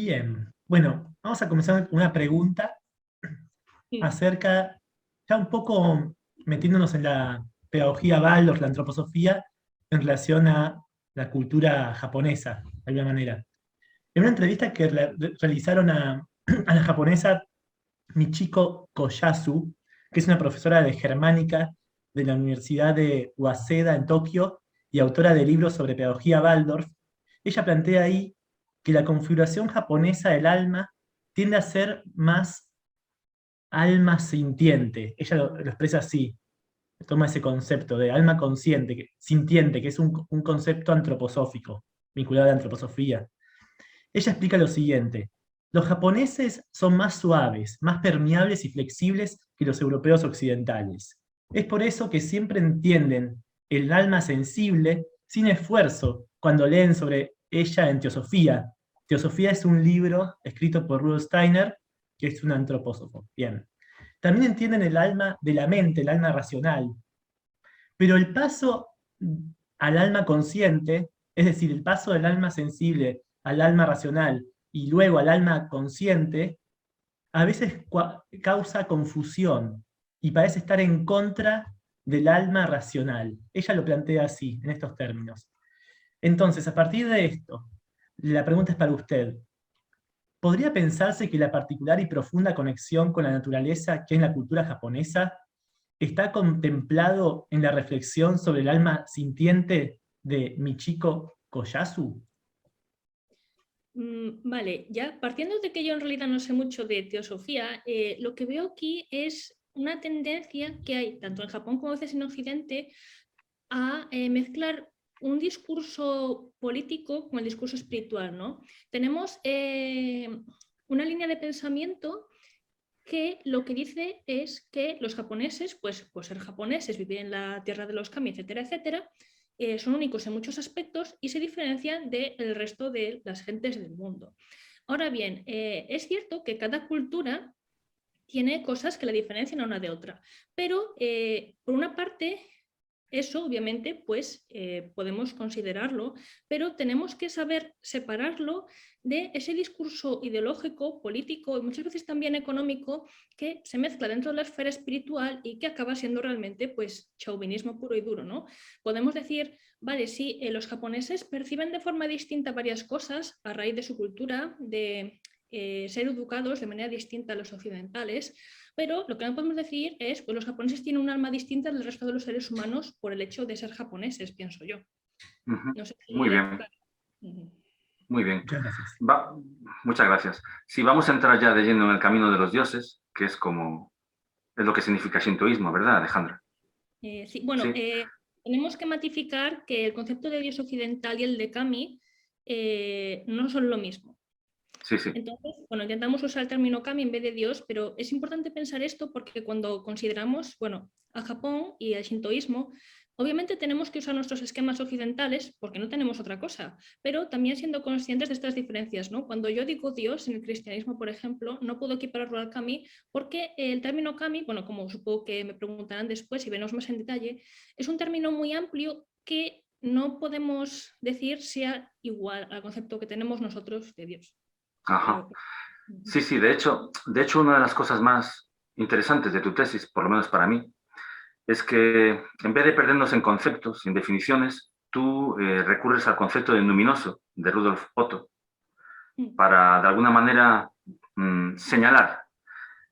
Bien, bueno, vamos a comenzar con una pregunta Sí. acerca, ya un poco metiéndonos en la pedagogía Waldorf, la antroposofía, en relación a la cultura japonesa, de alguna manera. En una entrevista que realizaron a la japonesa Michiko Koyasu, que es una profesora de germánica de la Universidad de Waseda en Tokio y autora de libros sobre pedagogía Waldorf, ella plantea ahí que la configuración japonesa del alma tiende a ser más alma sintiente. Ella lo expresa así, toma ese concepto de alma consciente, sintiente, que es un concepto antroposófico, vinculado a la antroposofía. Ella explica lo siguiente: los japoneses son más suaves, más permeables y flexibles que los europeos occidentales. Es por eso que siempre entienden el alma sensible sin esfuerzo cuando leen sobre ella en Teosofía. Teosofía es un libro escrito por Rudolf Steiner, que es un antropósofo. Bien. También entienden el alma de la mente, el alma racional. Pero el paso al alma consciente, es decir, el paso del alma sensible al alma racional y luego al alma consciente, a veces causa confusión y parece estar en contra del alma racional. Ella lo plantea así, en estos términos. Entonces, a partir de esto, la pregunta es para usted. ¿Podría pensarse que la particular y profunda conexión con la naturaleza que es la cultura japonesa está contemplado en la reflexión sobre el alma sintiente de Michiko Koyasu? Vale, ya partiendo de que yo en realidad no sé mucho de teosofía, lo que veo aquí es una tendencia que hay tanto en Japón como a veces en Occidente a mezclar un discurso político con el discurso espiritual, ¿no? Tenemos una línea de pensamiento que lo que dice es que los japoneses, pues por ser japoneses, vivir en la tierra de los kami, etcétera, etcétera, son únicos en muchos aspectos y se diferencian del resto de las gentes del mundo. Ahora bien, es cierto que cada cultura tiene cosas que la diferencian a una de otra, pero por una parte eso, obviamente, pues podemos considerarlo, pero tenemos que saber separarlo de ese discurso ideológico, político y muchas veces también económico que se mezcla dentro de la esfera espiritual y que acaba siendo realmente, pues, chauvinismo puro y duro, ¿no? Podemos decir, vale, sí, los japoneses perciben de forma distinta varias cosas a raíz de su cultura, de ser educados de manera distinta a los occidentales, pero lo que no podemos decir es que pues, los japoneses tienen un alma distinta del resto de los seres humanos por el hecho de ser japoneses, pienso yo. Ujú. No sé Muy si... bien, muy bien. Muchas gracias. Muchas gracias. Sí, vamos a entrar ya de lleno en el camino de los dioses, que es como es lo que significa shintoísmo, ¿verdad, Alejandra? Sí, bueno, Sí, tenemos que matificar que el concepto de dios occidental y el de kami no son lo mismo. sí, sí. Entonces, bueno, intentamos usar el término kami en vez de dios, pero es importante pensar esto porque cuando consideramos, bueno, a Japón y al shintoísmo, obviamente tenemos que usar nuestros esquemas occidentales porque no tenemos otra cosa, pero también siendo conscientes de estas diferencias, ¿no? Cuando yo digo dios en el cristianismo, por ejemplo, no puedo equipararlo al kami porque el término kami, bueno, como supongo que me preguntarán después y veremos más en detalle, es un término muy amplio que no podemos decir sea igual al concepto que tenemos nosotros de Dios. Ajá. Creo que... Sí, sí, de hecho, una de las cosas más interesantes de tu tesis, por lo menos para mí, es que en vez de perdernos en conceptos, en definiciones, tú recurres al concepto de luminoso de Rudolf Otto para, de alguna manera, señalar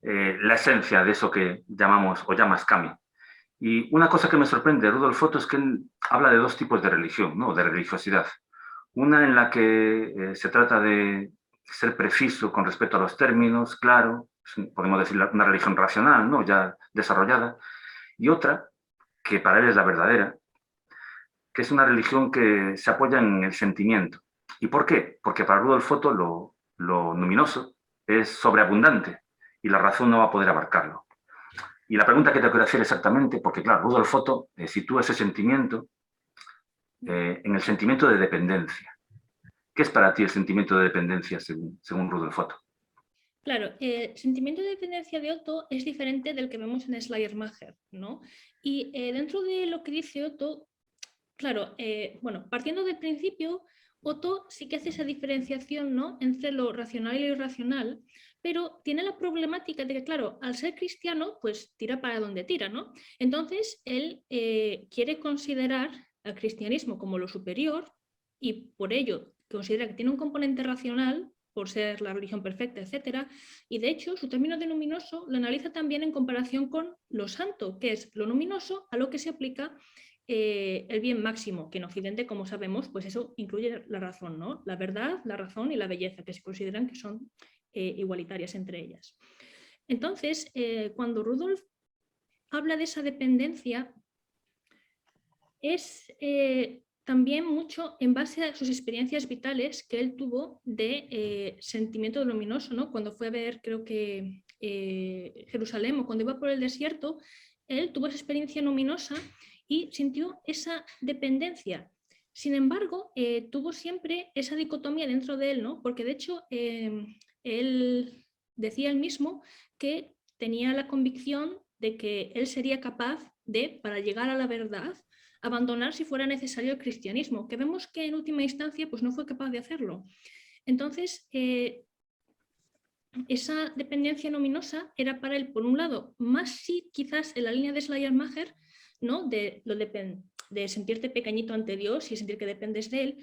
la esencia de eso que llamamos o llamas kami. Y una cosa que me sorprende de Rudolf Otto es que él habla de dos tipos de religión, ¿no? De religiosidad. Una en la que se trata de ser preciso con respecto a los términos, claro, podemos decir una religión racional, ¿no? Ya desarrollada, y otra, que para él es la verdadera, que es una religión que se apoya en el sentimiento. ¿Y por qué? Porque para Rudolf Otto lo luminoso es sobreabundante y la razón no va a poder abarcarlo. Y la pregunta que te quiero hacer exactamente, porque claro, Rudolf Otto sitúa ese sentimiento en el sentimiento de dependencia. ¿Qué es para ti el sentimiento de dependencia según Rudolf Otto? Claro, el sentimiento de dependencia de Otto es diferente del que vemos en Schleiermacher, ¿no? Y dentro de lo que dice Otto, claro, bueno, partiendo del principio, Otto sí que hace esa diferenciación, ¿no?, entre lo racional y lo irracional, pero tiene la problemática de que, claro, al ser cristiano, pues tira para donde tira, ¿no? Entonces, él quiere considerar al cristianismo como lo superior y por ello considera que tiene un componente racional por ser la religión perfecta, etcétera, y de hecho su término de luminoso lo analiza también en comparación con lo santo, que es lo luminoso a lo que se aplica el bien máximo, que en Occidente, como sabemos, pues eso incluye la razón, ¿no? La verdad, la razón y la belleza, que se consideran que son igualitarias entre ellas. Entonces, cuando Rudolf habla de esa dependencia, es también mucho en base a sus experiencias vitales que él tuvo de sentimiento luminoso, ¿no? Cuando fue a ver, creo que Jerusalén, o cuando iba por el desierto, él tuvo esa experiencia luminosa y sintió esa dependencia. Sin embargo, tuvo siempre esa dicotomía dentro de él, ¿no? Porque de hecho él decía él mismo que tenía la convicción de que él sería capaz de, para llegar a la verdad, abandonar si fuera necesario el cristianismo, que vemos que en última instancia pues no fue capaz de hacerlo. Entonces, esa dependencia luminosa era para él, por un lado, más sí quizás en la línea de Schleiermacher, ¿no?, de sentirte pequeñito ante Dios y sentir que dependes de él,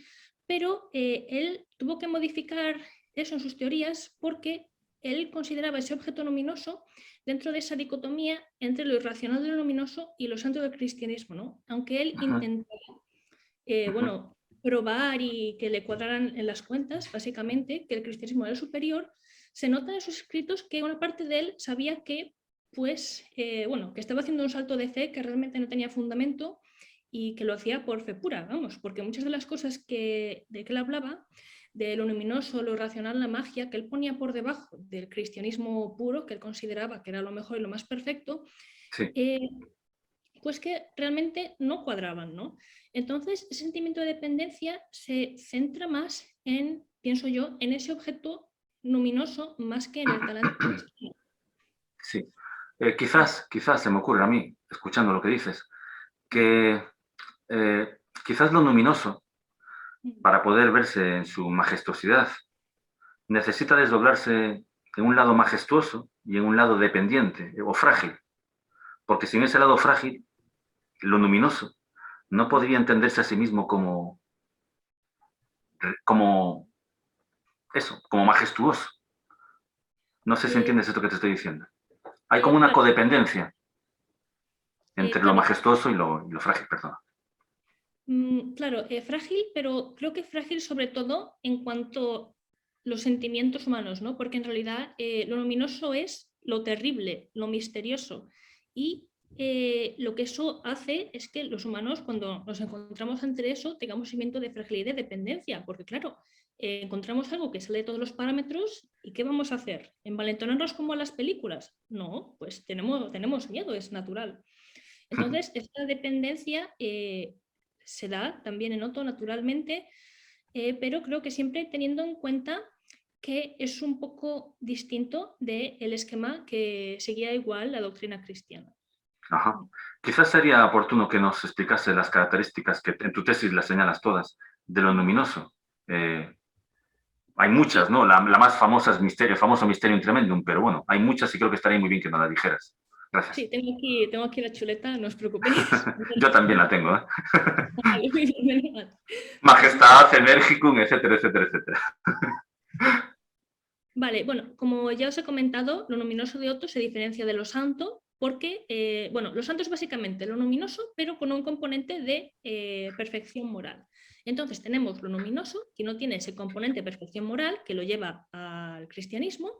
pero él tuvo que modificar eso en sus teorías porque él consideraba ese objeto luminoso dentro de esa dicotomía entre lo irracional de lo luminoso y lo santo del cristianismo, ¿no? Aunque él intentaba, bueno, probar y que le cuadraran en las cuentas, básicamente, que el cristianismo era el superior, se nota en sus escritos que una parte de él sabía que, pues, bueno, que estaba haciendo un salto de fe que realmente no tenía fundamento y que lo hacía por fe pura, vamos, porque muchas de las cosas de que él hablaba, de lo luminoso, lo irracional, la magia, que él ponía por debajo del cristianismo puro, que él consideraba que era lo mejor y lo más perfecto, Sí. pues que realmente no cuadraban, ¿no? Entonces, ese sentimiento de dependencia se centra más en, pienso yo, en ese objeto luminoso más que en el talento. Sí. Quizás se me ocurre a mí, escuchando lo que dices, que quizás lo luminoso, para poder verse en su majestuosidad, necesita desdoblarse en un lado majestuoso y en un lado dependiente o frágil. Porque sin ese lado frágil, lo luminoso no podría entenderse a sí mismo como eso, como majestuoso. No sé si entiendes esto que te estoy diciendo. Hay como una claro, codependencia entre lo claro, majestuoso y lo frágil, perdón. Claro, frágil, pero creo que frágil sobre todo en cuanto a los sentimientos humanos, ¿no? Porque en realidad lo luminoso es lo terrible, lo misterioso. Y lo que eso hace es que los humanos, cuando nos encontramos ante eso, tengamos sentimiento de fragilidad y dependencia. Porque claro, encontramos algo que sale de todos los parámetros y ¿qué vamos a hacer? ¿Envalentonarnos como en las películas? No, pues tenemos miedo, es natural. Entonces, esta dependencia se da también en Otto naturalmente, pero creo que siempre teniendo en cuenta que es un poco distinto del esquema que seguía igual la doctrina cristiana. Ajá. Quizás sería oportuno que nos explicase las características que en tu tesis las señalas todas de lo luminoso. Hay muchas, ¿no? La más famosa es Misterio, el famoso Mysterium Tremendum, pero bueno, hay muchas y creo que estaría muy bien que nos las dijeras. Gracias. Sí, tengo aquí la chuleta, no os preocupéis. Yo también la tengo, ¿eh? Vale, muy bien, Majestad, Energicum, etcétera, etcétera, etcétera. Vale, bueno, como ya os he comentado, lo luminoso de Otto se diferencia de lo santo porque, bueno, lo santo es básicamente lo luminoso, pero con un componente de perfección moral. Entonces tenemos lo luminoso, que no tiene ese componente de perfección moral, que lo lleva al cristianismo,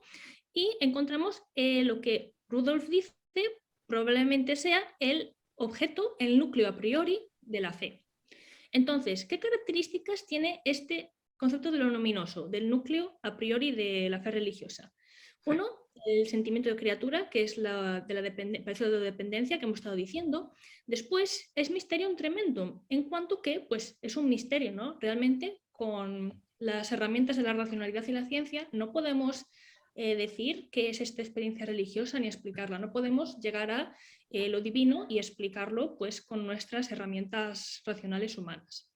y encontramos lo que Rudolf dice probablemente sea el objeto, el núcleo a priori de la fe. Entonces, ¿qué características tiene este concepto de lo luminoso, del núcleo a priori de la fe religiosa? Uno, el sentimiento de criatura, que es parecido de dependencia que hemos estado diciendo. Después, es mysterium tremendum, en cuanto que pues, es un misterio, ¿no? Realmente, con las herramientas de la racionalidad y la ciencia, no podemos decir qué es esta experiencia religiosa ni explicarla. No podemos llegar a lo divino y explicarlo pues, con nuestras herramientas racionales humanas.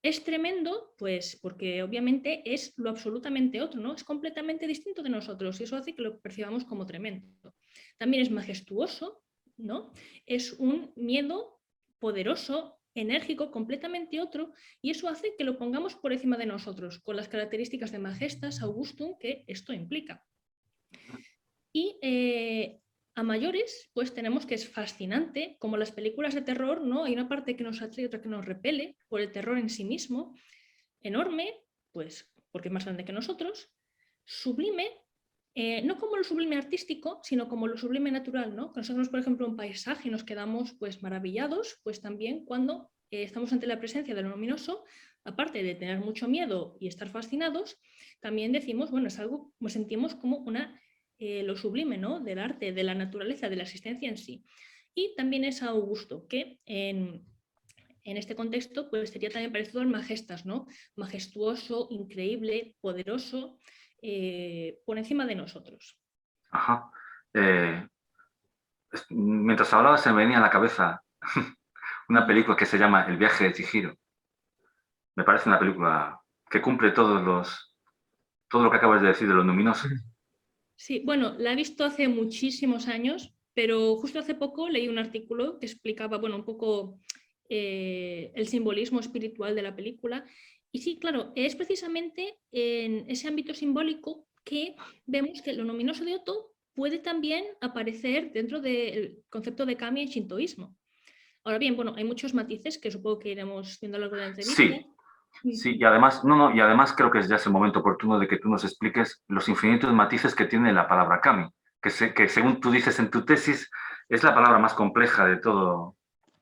Es tremendo, pues porque obviamente es lo absolutamente otro, ¿no? Es completamente distinto de nosotros y eso hace que lo percibamos como tremendo. También es majestuoso, ¿no? Es un miedo poderoso, enérgico, completamente otro, y eso hace que lo pongamos por encima de nosotros, con las características de majestas, augustum, que esto implica. Y a mayores, pues tenemos que es fascinante, como las películas de terror, ¿no? Hay una parte que nos atrae y otra que nos repele por el terror en sí mismo, enorme, pues porque es más grande que nosotros, sublime, no como lo sublime artístico, sino como lo sublime natural, ¿no? Cuando nosotros, por ejemplo, un paisaje y nos quedamos pues maravillados, pues también cuando estamos ante la presencia de lo luminoso, aparte de tener mucho miedo y estar fascinados, también decimos, bueno, es algo, nos sentimos como una lo sublime, ¿no? Del arte, de la naturaleza, de la existencia en sí. Y también es Augusto, que en este contexto pues sería también parecido al majestas, ¿no? Majestuoso, increíble, poderoso, por encima de nosotros. Ajá. Mientras hablaba se me venía a la cabeza una película que se llama El viaje de Chihiro. Me parece una película que cumple todo lo que acabas de decir de lo luminoso. Sí, bueno, la he visto hace muchísimos años, pero justo hace poco leí un artículo que explicaba, bueno, un poco el simbolismo espiritual de la película. Y sí, claro, es precisamente en ese ámbito simbólico que vemos que lo luminoso de Otto puede también aparecer dentro del concepto de kami en shintoísmo. Ahora bien, bueno, hay muchos matices que supongo que iremos viendo a lo largo de la entrevista. Sí, sí, y además, y además creo que ya es el momento oportuno de que tú nos expliques los infinitos matices que tiene la palabra kami, que según tú dices en tu tesis, es la palabra más compleja de todas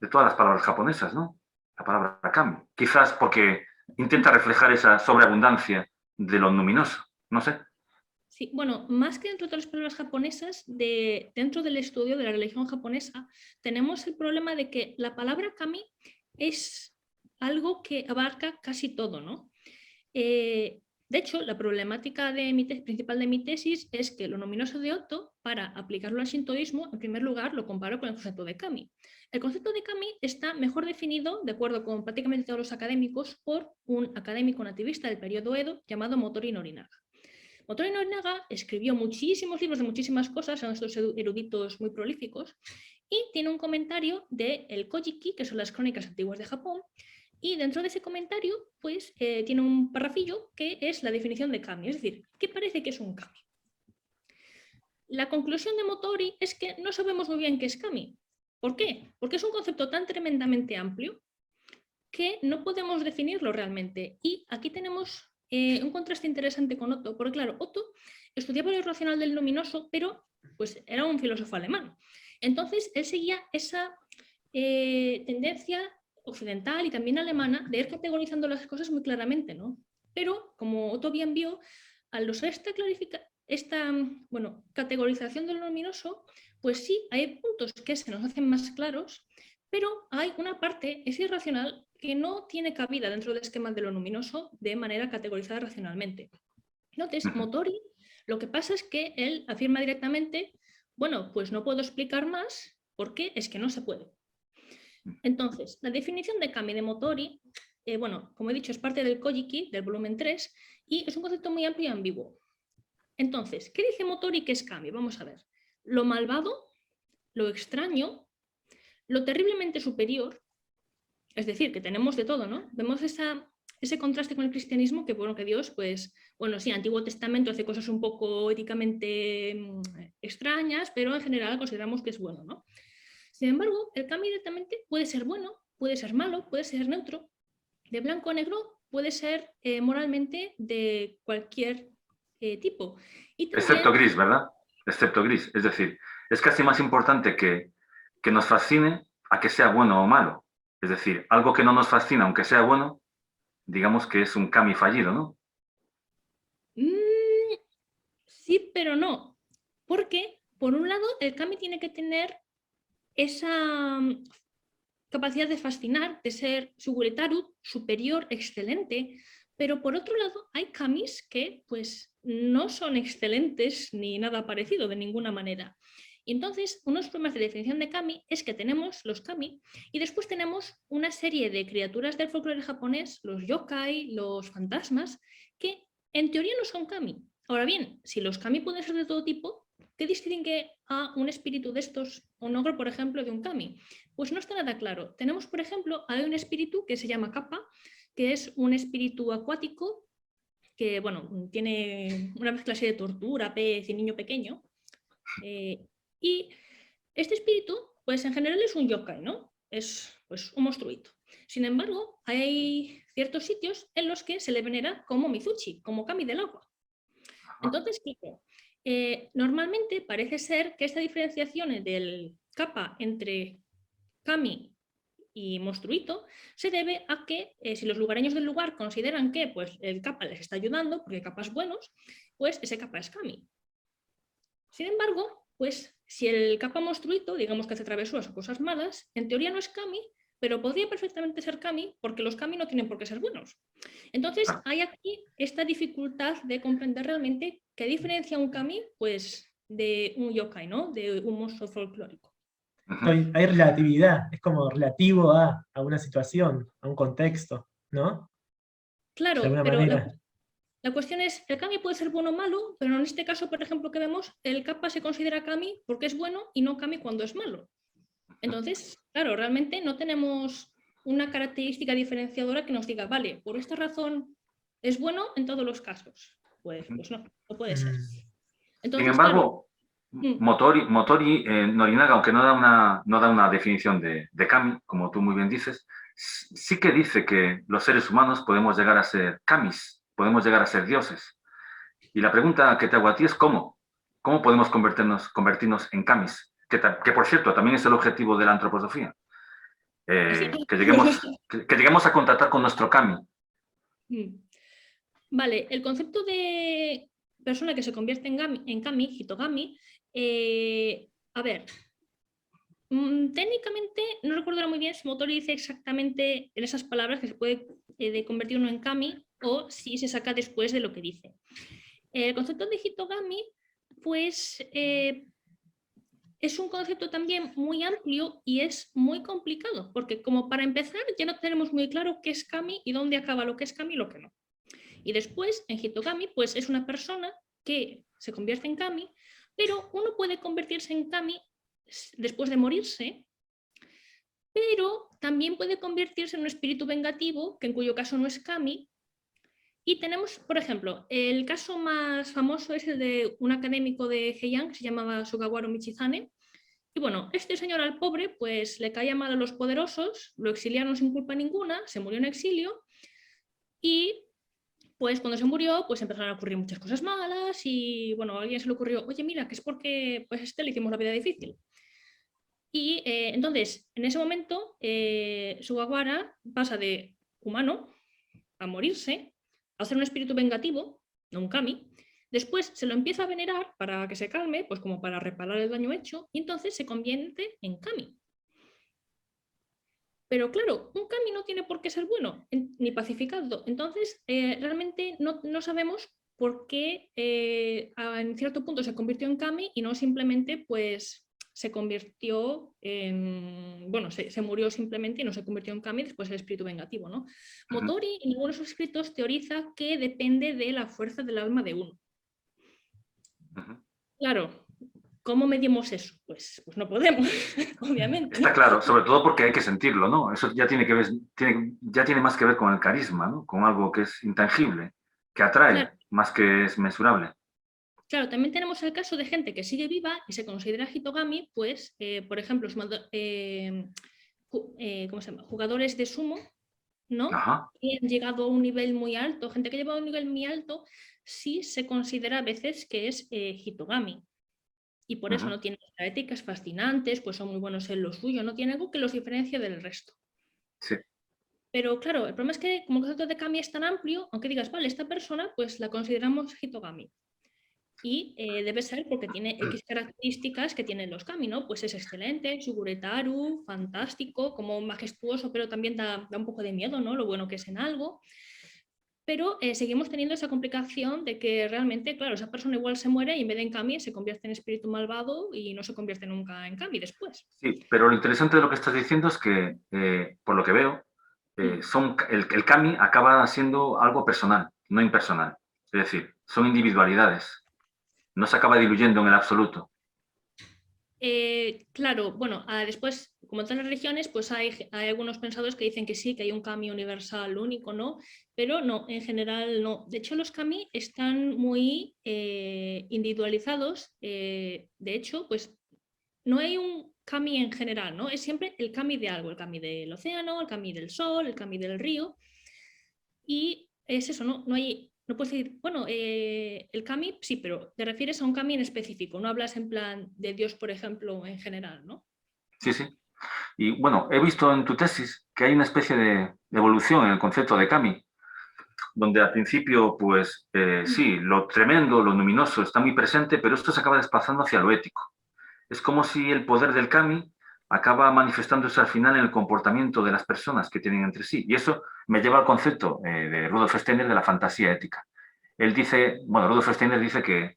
las palabras japonesas, ¿no? La palabra kami. Quizás porque intenta reflejar esa sobreabundancia de lo luminoso, no sé. Sí, bueno, más que dentro de las palabras japonesas, dentro del estudio de la religión japonesa, tenemos el problema de que la palabra kami es algo que abarca casi todo, ¿no? De hecho, la problemática principal de mi tesis es que lo luminoso de Otto, para aplicarlo al shintoísmo, en primer lugar lo comparo con el concepto de kami. El concepto de kami está mejor definido, de acuerdo con prácticamente todos los académicos, por un académico nativista del periodo Edo llamado Motori Norinaga. Motori Norinaga escribió muchísimos libros de muchísimas cosas, son estos eruditos muy prolíficos, y tiene un comentario de el Kojiki, que son las crónicas antiguas de Japón, y dentro de ese comentario pues tiene un parrafillo que es la definición de kami, es decir, ¿qué parece que es un kami? La conclusión de Motori es que no sabemos muy bien qué es kami. ¿Por qué? Porque es un concepto tan tremendamente amplio que no podemos definirlo realmente. Y aquí tenemos un contraste interesante con Otto, porque claro, Otto estudiaba lo irracional del luminoso, pero pues era un filósofo alemán. Entonces él seguía esa tendencia occidental y también alemana de ir categorizando las cosas muy claramente, ¿no? Pero como Otto bien vio, al usar esta categorización de lo luminoso, pues sí, hay puntos que se nos hacen más claros, pero hay una parte, es irracional, que no tiene cabida dentro del esquema de lo luminoso de manera categorizada racionalmente. Entonces, Motori, lo que pasa es que él afirma directamente, bueno, pues no puedo explicar más porque es que no se puede. Entonces, la definición de kami de Motori, bueno, como he dicho, es parte del Kojiki, del volumen 3, y es un concepto muy amplio y ambiguo. Entonces, ¿qué dice Motori que es kami? Vamos a ver. Lo malvado, lo extraño, lo terriblemente superior, es decir, que tenemos de todo, ¿no? Vemos ese contraste con el cristianismo, que bueno, que Dios, pues, bueno, sí, Antiguo Testamento hace cosas un poco éticamente extrañas, pero en general consideramos que es bueno, ¿no? Sin embargo, el kami directamente puede ser bueno, puede ser malo, puede ser neutro, de blanco a negro, puede ser moralmente de cualquier tipo. Y también, Excepto gris, ¿verdad? Excepto gris. Es decir, es casi más importante que nos fascine a que sea bueno o malo. Es decir, algo que no nos fascina, aunque sea bueno, digamos que es un kami fallido, ¿no? sí, pero no. Porque, por un lado, el kami tiene que tener esa capacidad de fascinar, de ser suguretaru, superior, excelente, pero por otro lado hay kamis que pues no son excelentes ni nada parecido de ninguna manera. Y entonces, unos problemas de definición de kami es que tenemos los kami y después tenemos una serie de criaturas del folclore japonés, los yokai, los fantasmas, que en teoría no son kami. Ahora bien, si los kami pueden ser de todo tipo, ¿qué distingue a un espíritu de estos, un ogro, por ejemplo, de un kami? Pues no está nada claro. Tenemos, por ejemplo, hay un espíritu que se llama kappa, que es un espíritu acuático que, bueno, tiene una mezcla así de tortuga, pez y niño pequeño. Y este espíritu, pues en general es un yokai, ¿no? Es pues un monstruito. Sin embargo, hay ciertos sitios en los que se le venera como Mizuchi, como kami del agua. Entonces, claro, normalmente parece ser que esta diferenciación del kappa entre kami y monstruito se debe a que si los lugareños del lugar consideran que pues, el kappa les está ayudando, porque hay kappas buenos, pues ese kappa es kami. Sin embargo, pues si el kappa monstruito, digamos que hace travesuras o cosas malas, en teoría no es kami, pero podría perfectamente ser kami porque los kami no tienen por qué ser buenos. Entonces hay aquí esta dificultad de comprender realmente qué diferencia un kami pues, de un yokai, ¿no? De un monstruo folclórico. Hay relatividad, es como relativo a una situación, a un contexto, ¿no? Claro, De alguna pero manera. la cuestión es, el kami puede ser bueno o malo, pero en este caso, por ejemplo, que vemos, el kappa se considera kami porque es bueno y no kami cuando es malo. Entonces, claro, realmente no tenemos una característica diferenciadora que nos diga, vale, por esta razón es bueno en todos los casos. Pues no, no puede ser. Entonces, Sin embargo, claro, Motori Norinaga, aunque no da una definición de kami, como tú muy bien dices, sí que dice que los seres humanos podemos llegar a ser kamis, podemos llegar a ser dioses. Y la pregunta que te hago a ti es ¿cómo? ¿Cómo podemos convertirnos en kamis? Que por cierto, también es el objetivo de la antroposofía. Que lleguemos a contactar con nuestro kami. Vale, el concepto de persona que se convierte en kami, hitogami, a ver, técnicamente no recuerdo ahora muy bien si Motori dice exactamente en esas palabras que se puede convertir uno en kami o si se saca después de lo que dice. El concepto de hitogami, pues es un concepto también muy amplio y es muy complicado, porque como para empezar ya no tenemos muy claro qué es kami y dónde acaba lo que es kami y lo que no. Y después, en hitogami, pues es una persona que se convierte en kami, pero uno puede convertirse en kami después de morirse, pero también puede convertirse en un espíritu vengativo, que en cuyo caso no es kami. Y tenemos, por ejemplo, el caso más famoso es el de un académico de Heian que se llamaba Sugawara Michizane. Y bueno, este señor al pobre pues le caía mal a los poderosos, lo exiliaron sin culpa ninguna, se murió en exilio y pues cuando se murió pues empezaron a ocurrir muchas cosas malas y bueno, a alguien se le ocurrió, oye mira, que es porque pues le hicimos la vida difícil. Y entonces, en ese momento, Sugawara pasa de humano a morirse, a ser un espíritu vengativo, no un kami. Después se lo empieza a venerar para que se calme, pues como para reparar el daño hecho, y entonces se convierte en kami. Pero claro, un kami no tiene por qué ser bueno ni pacificado. Entonces, realmente no sabemos por qué en cierto punto se convirtió en kami y no simplemente pues se convirtió en, bueno, se murió simplemente y no se convirtió en kami después el espíritu vengativo, ¿no? Motori en algunos de sus escritos teoriza que depende de la fuerza del alma de uno. Claro, ¿cómo medimos eso? Pues no podemos, obviamente. Está claro, sobre todo porque hay que sentirlo, ¿no? Eso ya tiene más que ver con el carisma, ¿no? Con algo que es intangible, que atrae, claro. más que es mensurable. Claro, también tenemos el caso de gente que sigue viva y se considera hitogami, pues, por ejemplo, ¿cómo se llama? Jugadores de sumo, ¿no? Ajá. Que han llegado a un nivel muy alto, gente que lleva a un nivel muy alto, sí se considera a veces que es hitogami. Y por eso no tienen éticas fascinantes, pues son muy buenos en lo suyo, no tiene algo que los diferencie del resto. Sí. Pero claro, el problema es que como el concepto de kami es tan amplio, aunque digas, vale, esta persona, pues la consideramos hitogami. Y debe ser porque tiene X características que tienen los kami, ¿no? Pues es excelente, Shuguretaru, fantástico, como majestuoso, pero también da un poco de miedo, ¿no? Lo bueno que es en algo. pero seguimos teniendo esa complicación de que realmente, claro, esa persona igual se muere y en vez de en Kami se convierte en espíritu malvado y no se convierte nunca en Kami después. Sí, pero lo interesante de lo que estás diciendo es que, por lo que veo, el Kami acaba siendo algo personal, no impersonal. Es decir, son individualidades. No se acaba diluyendo en el absoluto. Claro, bueno, después, como en todas las religiones, pues hay algunos pensadores que dicen que sí, que hay un kami universal único, ¿no? Pero no, en general no. De hecho, los kami están muy individualizados. De hecho, pues no hay un kami en general, ¿no? Es siempre el kami de algo, el kami del océano, el kami del sol, el kami del río. Y es eso, ¿no? No puedes decir, bueno, el kami sí, pero te refieres a un kami en específico, no hablas en plan de Dios, por ejemplo, en general, ¿no? Sí, sí. Y bueno, he visto en tu tesis que hay una especie de evolución en el concepto de Kami, donde al principio, pues sí, lo tremendo, lo luminoso está muy presente, pero esto se acaba desplazando hacia lo ético. Es como si el poder del Kami acaba manifestándose al final en el comportamiento de las personas que tienen entre sí. Y eso me lleva al concepto de Rudolf Steiner de la fantasía ética. Él dice, bueno, Rudolf Steiner dice que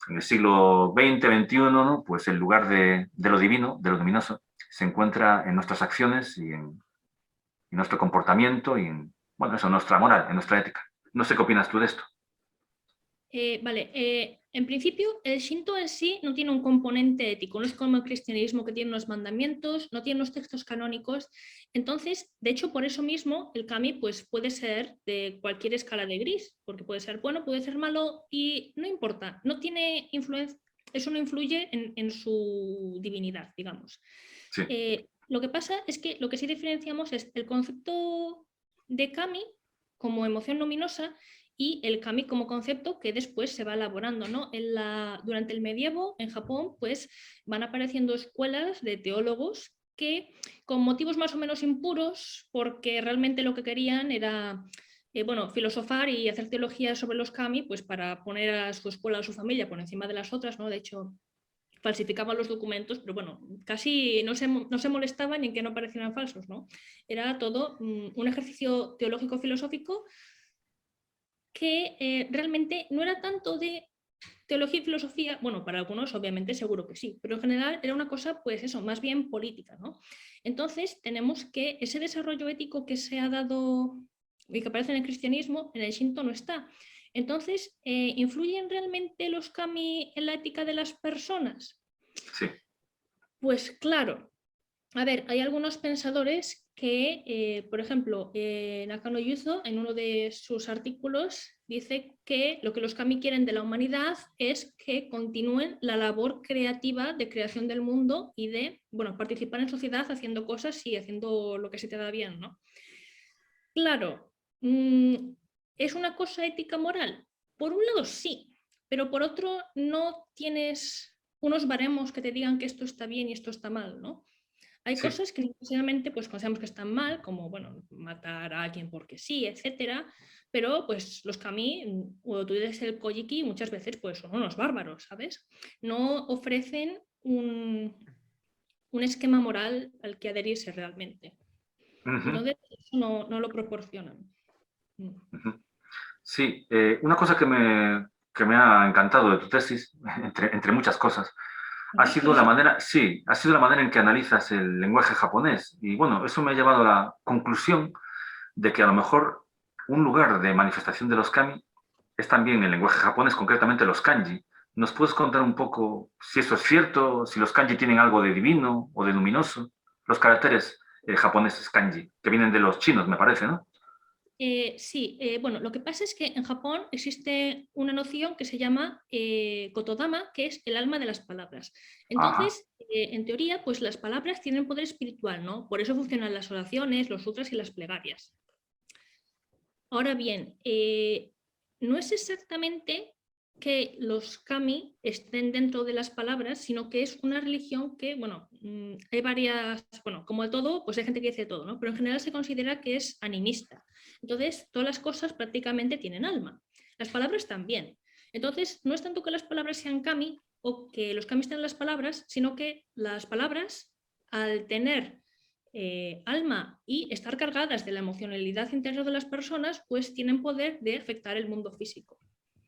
en el siglo XX, XXI, ¿no? Pues el lugar de lo divino, de lo luminoso, se encuentra en nuestras acciones y en nuestro comportamiento y en, bueno, eso, nuestra moral, en nuestra ética. No sé qué opinas tú de esto. Vale, en principio el Shinto en sí no tiene un componente ético, no es como el cristianismo que tiene unos mandamientos, no tiene unos textos canónicos, entonces, de hecho, por eso mismo el kami pues, puede ser de cualquier escala de gris, porque puede ser bueno, puede ser malo y no importa, no tiene influencia, eso no influye en su divinidad, digamos. Sí. Lo que pasa es que lo que sí diferenciamos es el concepto de kami como emoción luminosa y el kami como concepto que después se va elaborando, ¿no? Durante el medievo, en Japón, pues van apareciendo escuelas de teólogos que, con motivos más o menos impuros, porque realmente lo que querían era bueno, filosofar y hacer teología sobre los kami, pues para poner a su escuela, a su familia por encima de las otras, ¿no? De hecho, falsificaban los documentos, pero bueno, casi no se molestaban en que no parecieran falsos, ¿no? Era todo un ejercicio teológico-filosófico que realmente no era tanto de teología y filosofía, bueno, para algunos obviamente seguro que sí, pero en general era una cosa, pues eso, más bien política, ¿no? Entonces tenemos que ese desarrollo ético que se ha dado y que aparece en el cristianismo, en el Shinto no está. Entonces, ¿influyen realmente los kami en la ética de las personas? Sí. Pues claro. A ver, hay algunos pensadores que, por ejemplo, Nakano Yuzo, en uno de sus artículos, dice que lo que los kami quieren de la humanidad es que continúen la labor creativa de creación del mundo y de, bueno, participar en sociedad haciendo cosas y haciendo lo que se te da bien, ¿no? Claro, ¿es una cosa ética moral? Por un lado sí, pero por otro no tienes unos baremos que te digan que esto está bien y esto está mal, ¿no? Hay Sí. cosas que necesariamente pues, consideramos que están mal, como bueno, matar a alguien porque sí, etcétera, pero pues los kami, o tú eres el kojiki, muchas veces pues son unos bárbaros, ¿sabes? No ofrecen un esquema moral al que adherirse realmente. Entonces, eso no lo proporcionan. Sí, una cosa que me ha encantado de tu tesis, entre muchas cosas, ha sido la manera, sí, ha sido la manera en que analizas el lenguaje japonés. Y bueno, eso me ha llevado a la conclusión de que a lo mejor un lugar de manifestación de los kami es también el lenguaje japonés, concretamente los kanji. ¿Nos puedes contar un poco si eso es cierto, si los kanji tienen algo de divino o de luminoso? Los caracteres japoneses kanji, que vienen de los chinos, me parece, ¿no? Sí, bueno, lo que pasa es que en Japón existe una noción que se llama kotodama, que es el alma de las palabras. Ajá. Entonces, en teoría, pues las palabras tienen poder espiritual, ¿no? Por eso funcionan las oraciones, los sutras y las plegarias. Ahora bien, no es exactamente que los kami estén dentro de las palabras, sino que es una religión que, bueno, hay varias, bueno, como de todo, pues hay gente que dice todo, ¿no? Pero en general se considera que es animista. Entonces, todas las cosas prácticamente tienen alma. Las palabras también. Entonces, no es tanto que las palabras sean kami o que los kami estén en las palabras, sino que las palabras, al tener alma y estar cargadas de la emocionalidad interior de las personas, pues tienen poder de afectar el mundo físico.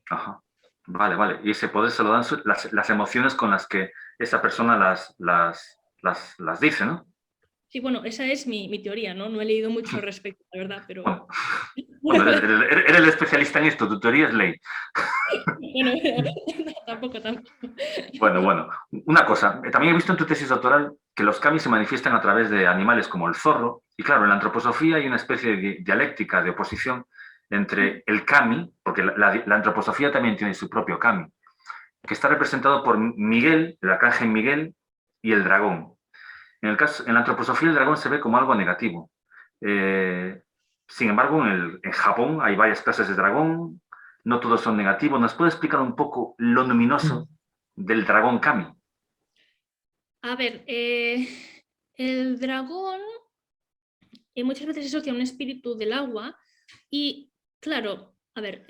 Ajá. Vale, vale. Y ese poder se lo dan las emociones con las que esa persona las dice, ¿no? Sí, bueno, esa es mi teoría, ¿no? No he leído mucho al respecto, la verdad, pero... Bueno, bueno, eres el especialista en esto, tu teoría es ley. Bueno, tampoco. Bueno, una cosa, también he visto en tu tesis doctoral que los kami se manifiestan a través de animales como el zorro, y claro, en la antroposofía hay una especie de dialéctica, de oposición entre el kami, porque la antroposofía también tiene su propio kami, que está representado por Miguel, el arcángel Miguel, y el dragón. En la antroposofía el dragón se ve como algo negativo. Sin embargo, en Japón hay varias clases de dragón, no todos son negativos. ¿Nos puede explicar un poco lo luminoso del dragón kami? A ver, el dragón muchas veces se asocia a un espíritu del agua y, claro, a ver,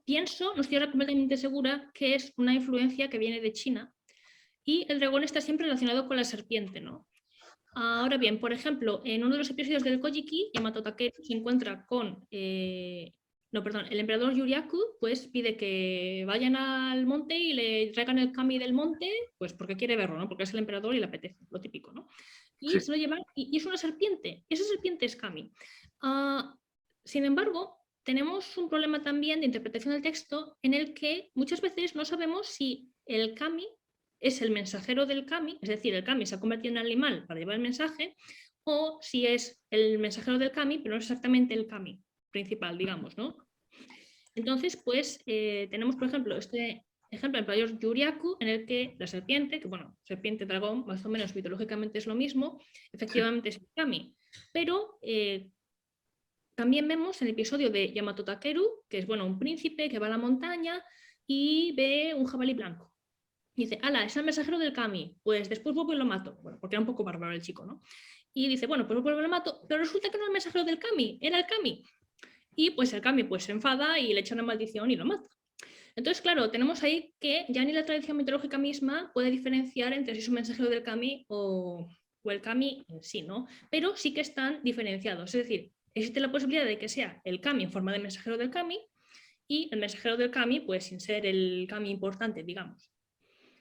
pienso, no estoy ahora completamente segura, que es una influencia que viene de China y el dragón está siempre relacionado con la serpiente, ¿no? Ahora bien, por ejemplo, en uno de los episodios del Kojiki, Yamato Takeru se encuentra con... el emperador Yuriaku pues pide que vayan al monte y le traigan el kami del monte, pues porque quiere verlo, ¿no? Porque es el emperador y le apetece, lo típico, ¿no? Y Sí. se lo llevan y es una serpiente. Esa serpiente es kami. Sin embargo, tenemos un problema también de interpretación del texto en el que muchas veces no sabemos si el kami es el mensajero del kami, es decir, el kami se ha convertido en animal para llevar el mensaje, o si es el mensajero del kami, pero no es exactamente el kami principal, digamos, ¿no? Entonces, pues tenemos, por ejemplo, este ejemplo, el emperador Yuriaku, en el que la serpiente, que bueno, serpiente dragón, más o menos mitológicamente es lo mismo, efectivamente es el kami, pero también vemos el episodio de Yamato Takeru, que es bueno, un príncipe que va a la montaña y ve un jabalí blanco. Y dice, ala, es el mensajero del kami, pues después vuelvo y lo mato. Bueno, porque era un poco bárbaro el chico, ¿no? Y dice, bueno, pues vuelvo y lo mato, pero resulta que no era el mensajero del kami, era el kami. Y pues el kami pues se enfada y le echa una maldición y lo mata. Entonces, claro, tenemos ahí que ya ni la tradición mitológica misma puede diferenciar entre si es un mensajero del kami o el kami en sí, ¿no? Pero sí que están diferenciados, es decir, existe la posibilidad de que sea el kami en forma de mensajero del kami y el mensajero del kami, pues sin ser el kami importante, digamos.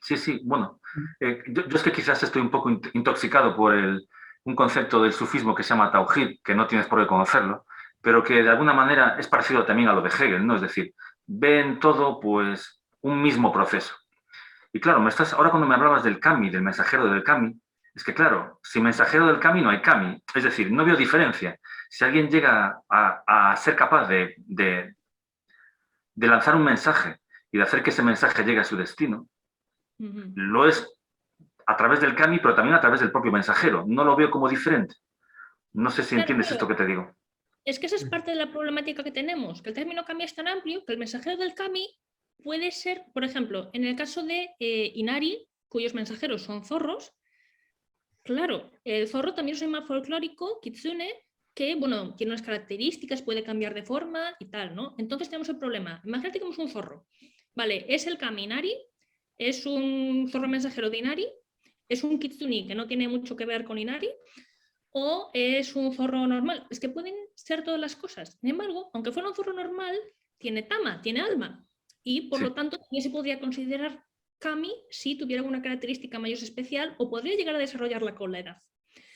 Sí, bueno, yo es que quizás estoy un poco intoxicado por un concepto del sufismo que se llama Tauhid, que no tienes por qué conocerlo, pero que de alguna manera es parecido también a lo de Hegel, ¿no? Es decir, ven todo pues un mismo proceso. Y claro, ahora cuando me hablabas del kami, del mensajero del kami, es que claro, sin mensajero del kami no hay kami, es decir, no veo diferencia. Si alguien llega a ser capaz de lanzar un mensaje y de hacer que ese mensaje llegue a su destino, lo es a través del kami, pero también a través del propio mensajero. No lo veo como diferente. No sé si entiendes esto que te digo. Es que esa es parte de la problemática que tenemos, que el término kami es tan amplio que el mensajero del kami puede ser, por ejemplo, en el caso de Inari, cuyos mensajeros son zorros, claro, el zorro también es un animal folclórico, kitsune, que, bueno, tiene unas características, puede cambiar de forma y tal, ¿no? Entonces tenemos el problema. Imagínate que tenemos un zorro. Vale, es el kami Inari, es un zorro mensajero de Inari, es un kitsune que no tiene mucho que ver con Inari, o es un zorro normal. Es que pueden ser todas las cosas. Sin embargo, aunque fuera un zorro normal, tiene tama, tiene alma. Y por lo tanto, también se podría considerar kami si tuviera alguna característica mayor especial o podría llegar a desarrollarla con la edad.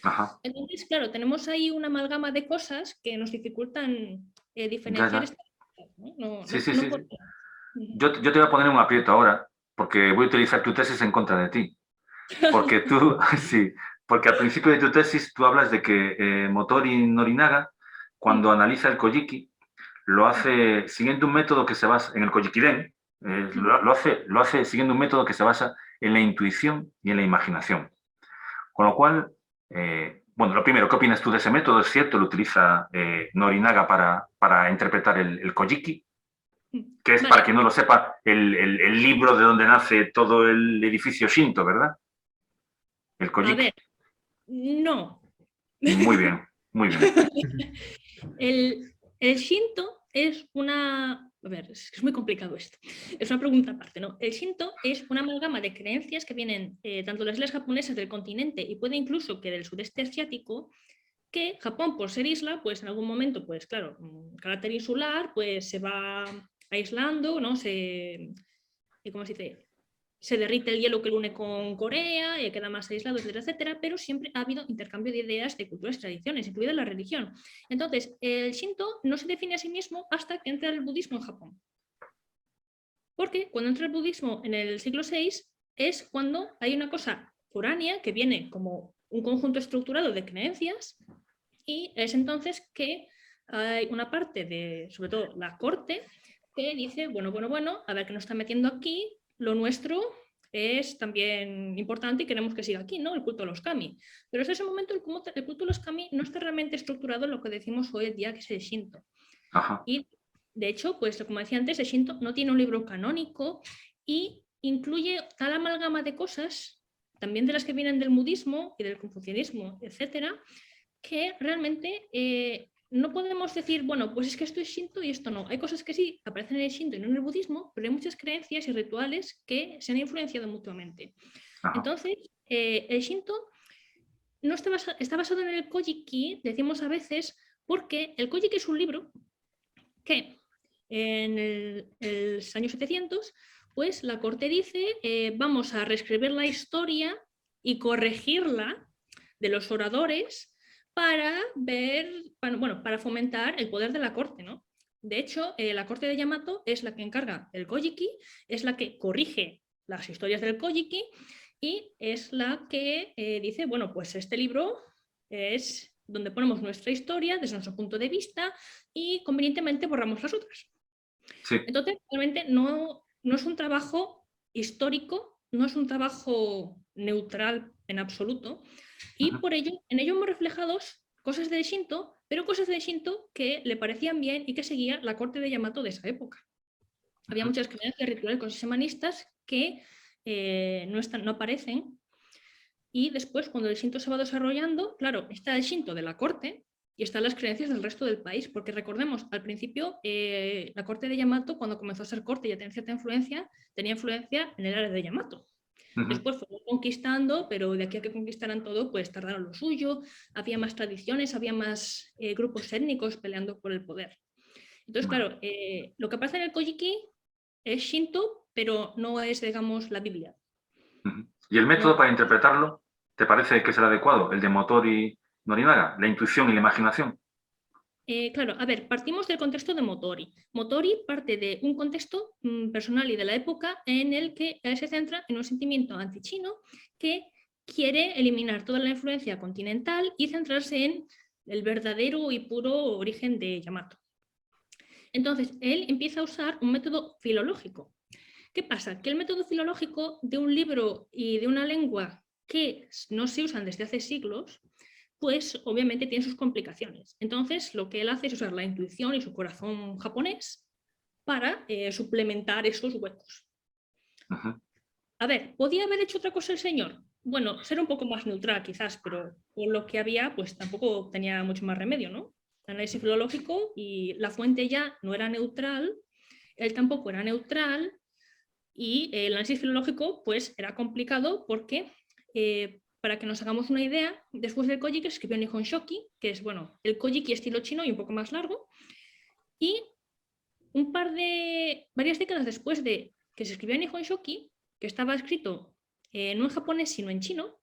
Ajá. Entonces, claro, tenemos ahí una amalgama de cosas que nos dificultan diferenciar estas cosas, ¿no? Sí. Por... Yo te voy a poner un aprieto ahora, porque voy a utilizar tu tesis en contra de ti. Porque tú, sí, porque al principio de tu tesis tú hablas de que Motori Norinaga, cuando analiza el Kojiki, lo hace siguiendo un método que se basa en el Kojiki-den, lo hace siguiendo un método que se basa en la intuición y en la imaginación. Con lo cual, bueno, lo primero, ¿qué opinas tú de ese método? ¿Es cierto? ¿Lo utiliza Norinaga para interpretar el Kojiki? Que es, para quien no lo sepa, el libro de donde nace todo el edificio Shinto, ¿verdad? El Kojiki. A ver, no. Muy bien, muy bien. El Shinto es una A ver, es muy complicado esto. Es una pregunta aparte, ¿no? El Shinto es una amalgama de creencias que vienen tanto de las islas japonesas del continente y puede incluso que del sudeste asiático, que Japón, por ser isla, pues en algún momento, pues claro, carácter insular, pues se va aislando, ¿no? ¿Cómo se dice? Se derrite el hielo que lo une con Corea y queda más aislado, etcétera, etcétera, pero siempre ha habido intercambio de ideas, de culturas y tradiciones, incluida la religión. Entonces, el Shinto no se define a sí mismo hasta que entra el budismo en Japón. Porque cuando entra el budismo en el siglo VI es cuando hay una cosa foránea que viene como un conjunto estructurado de creencias y es entonces que hay una parte de, sobre todo la corte, que dice, bueno, a ver qué nos está metiendo aquí, lo nuestro es también importante y queremos que siga aquí, ¿no? El culto a los kami. Pero desde ese momento el culto a los kami no está realmente estructurado en lo que decimos hoy en día que es el Shinto. Ajá. Y de hecho, pues como decía antes, el Shinto no tiene un libro canónico y incluye tal amalgama de cosas, también de las que vienen del budismo y del confucianismo, etcétera, que realmente no podemos decir, bueno, pues es que esto es Shinto y esto no. Hay cosas que sí aparecen en el Shinto y no en el budismo, pero hay muchas creencias y rituales que se han influenciado mutuamente. Ajá. Entonces, el Shinto no está basado en el Kojiki, decimos a veces, porque el Kojiki es un libro que en los años 700, pues la corte dice, vamos a reescribir la historia y corregirla de los oradores para para fomentar el poder de la corte, ¿no? De hecho, la corte de Yamato es la que encarga el Kojiki, es la que corrige las historias del Kojiki y es la que dice, bueno, pues este libro es donde ponemos nuestra historia desde nuestro punto de vista y convenientemente borramos las otras. Sí. Entonces, realmente no es un trabajo histórico, no es un trabajo neutral en absoluto y por ello, en ello hemos reflejado cosas del Shinto, pero cosas del Shinto que le parecían bien y que seguía la corte de Yamato de esa época. Había muchas creencias rituales, cosas shamanistas que no aparecen. Y después, cuando el Shinto se va desarrollando, claro, está el Shinto de la corte y están las creencias del resto del país, porque recordemos, al principio, la corte de Yamato, cuando comenzó a ser corte y ya tenía cierta influencia, tenía influencia en el área de Yamato. Después fueron conquistando, pero de aquí a que conquistaran todo, pues tardaron lo suyo, había más tradiciones, había más grupos étnicos peleando por el poder. Entonces, claro, lo que pasa en el Kojiki es Shinto, pero no es, digamos, la Biblia. ¿Y el método No. para interpretarlo te parece que es el adecuado? ¿El de Motori Norinaga? ¿La intuición y la imaginación? Claro, a ver, partimos del contexto de Motori. Motori parte de un contexto personal y de la época en el que se centra en un sentimiento antichino que quiere eliminar toda la influencia continental y centrarse en el verdadero y puro origen de Yamato. Entonces, él empieza a usar un método filológico. ¿Qué pasa? Que el método filológico de un libro y de una lengua que no se usan desde hace siglos, pues obviamente tiene sus complicaciones. Entonces, lo que él hace es usar la intuición y su corazón japonés para suplementar esos huecos. A ver, ¿podía haber hecho otra cosa el señor? Bueno, ser un poco más neutral quizás, pero con lo que había, pues tampoco tenía mucho más remedio, ¿no? Análisis filológico y la fuente ya no era neutral, él tampoco era neutral y el análisis filológico pues era complicado porque para que nos hagamos una idea, después del Kojiki escribió Nihon Shoki, que es, bueno, el Kojiki estilo chino y un poco más largo, y varias décadas después de que se escribió Nihon Shoki, que estaba escrito no en japonés sino en chino,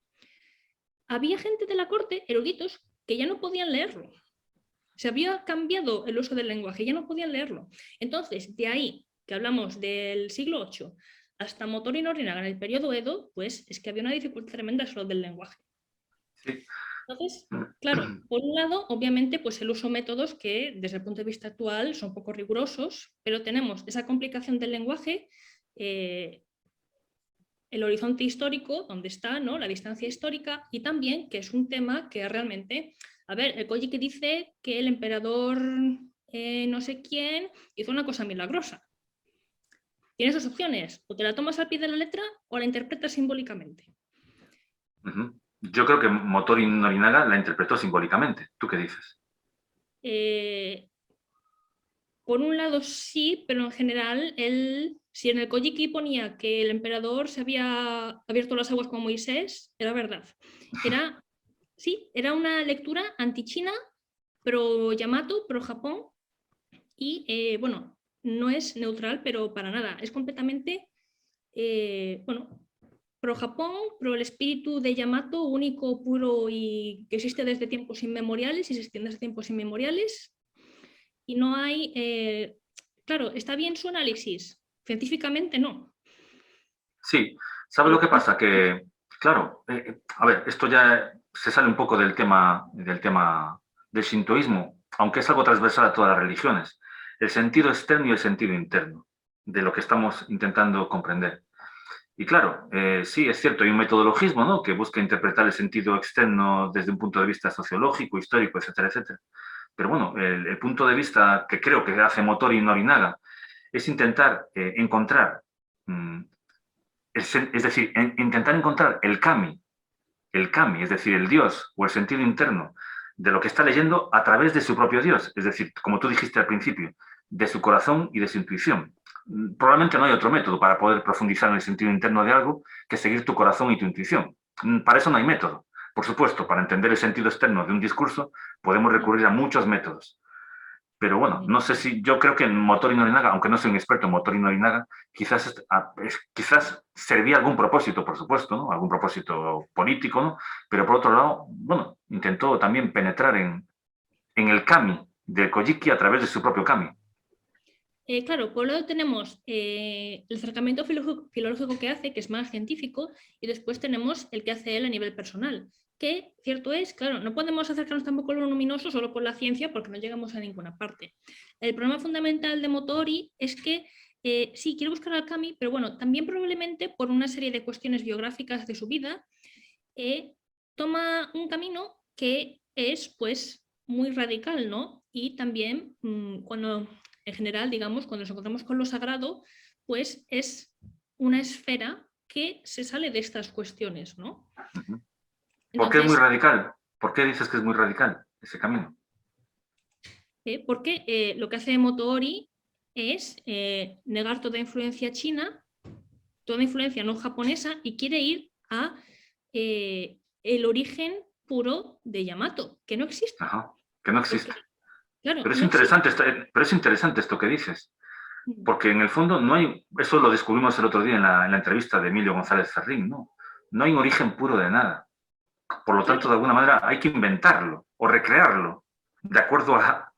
había gente de la corte, eruditos, que ya no podían leerlo. Se había cambiado el uso del lenguaje, ya no podían leerlo. Entonces, de ahí que hablamos del siglo VIII hasta Motori Norinaga en el periodo Edo, pues es que había una dificultad tremenda solo del lenguaje. Sí. Entonces, claro, por un lado, obviamente, pues él usó métodos que desde el punto de vista actual son poco rigurosos, pero tenemos esa complicación del lenguaje, el horizonte histórico, donde está, ¿no? La distancia histórica, y también que es un tema que realmente, a ver, el Kojiki dice que el emperador no sé quién hizo una cosa milagrosa. Tienes dos opciones, o te la tomas al pie de la letra o la interpretas simbólicamente. Yo creo que Motori Norinaga la interpretó simbólicamente. ¿Tú qué dices? por un lado sí, pero en general, si en el Kojiki ponía que el emperador se había abierto las aguas con Moisés, era verdad. Sí, era una lectura anti-China, pro Yamato, pro Japón, y bueno, no es neutral, pero para nada, es completamente, bueno, pro Japón, pro el espíritu de Yamato, único, puro y que existe desde tiempos inmemoriales y se extiende desde tiempos inmemoriales. Y no hay, claro, está bien su análisis, científicamente no. Sí, ¿sabe lo que pasa? Que, claro, a ver, esto ya se sale un poco del tema del sintoísmo, aunque es algo transversal a todas las religiones. El sentido externo y el sentido interno de lo que estamos intentando comprender. Y claro, sí, es cierto, hay un metodologismo, ¿no?, que busca interpretar el sentido externo desde un punto de vista sociológico, histórico, etcétera, etcétera. Pero bueno, el punto de vista que creo que hace Motori Norinaga es intentar encontrar, es decir, intentar encontrar el kami, es decir, el Dios o el sentido interno de lo que está leyendo a través de su propio Dios, es decir, como tú dijiste al principio, de su corazón y de su intuición. Probablemente no hay otro método para poder profundizar en el sentido interno de algo que seguir tu corazón y tu intuición. Para eso no hay método. Por supuesto, para entender el sentido externo de un discurso podemos recurrir a muchos métodos. Pero bueno, no sé si, yo creo que en Motori Norinaga, aunque no soy un experto en Motori Norinaga, quizás servía algún propósito, por supuesto, ¿no?, algún propósito político, ¿no?, pero por otro lado, bueno, intentó también penetrar en el kami del Kojiki a través de su propio kami. Claro, por un lado tenemos el acercamiento filológico que hace, que es más científico, y después tenemos el que hace él a nivel personal, que cierto es, claro, no podemos acercarnos tampoco a lo luminoso solo con la ciencia porque no llegamos a ninguna parte. El problema fundamental de Motori es que sí, quiere buscar al kami, pero bueno, también probablemente por una serie de cuestiones biográficas de su vida, toma un camino que es pues muy radical, ¿no? Y también cuando... En general, digamos, cuando nos encontramos con lo sagrado, pues es una esfera que se sale de estas cuestiones, ¿no? ¿Por qué es muy radical? ¿Por qué dices que es muy radical ese camino? Porque lo que hace Motoori es negar toda influencia china, toda influencia no japonesa, y quiere ir a el origen puro de Yamato, que no existe. Ajá, que no existe. Porque, claro, pero es no interesante esto que dices, porque en el fondo no hay, eso lo descubrimos el otro día en la entrevista de Emilio González Ferrín, ¿no? No hay un origen puro de nada. Por lo tanto, de alguna manera hay que inventarlo o recrearlo, de acuerdo a...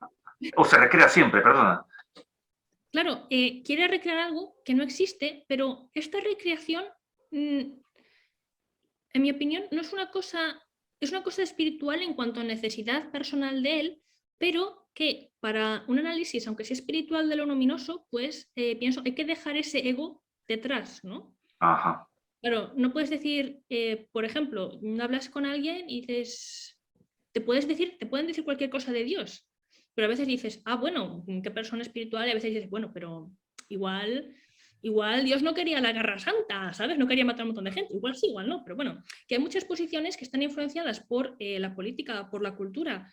O se recrea siempre, perdona. Claro, quiere recrear algo que no existe, pero esta recreación, en mi opinión, no es una cosa espiritual en cuanto a necesidad personal de él, pero que para un análisis, aunque sea espiritual de lo luminoso, pues pienso, hay que dejar ese ego detrás, ¿no? Ajá. Claro, no puedes decir, por ejemplo, hablas con alguien y dices, te pueden decir cualquier cosa de Dios, pero a veces dices, ah, bueno, qué persona espiritual, y a veces dices, bueno, pero igual Dios no quería la guerra santa, ¿sabes? No quería matar a un montón de gente, igual sí, igual no, pero bueno, que hay muchas posiciones que están influenciadas por la política, por la cultura,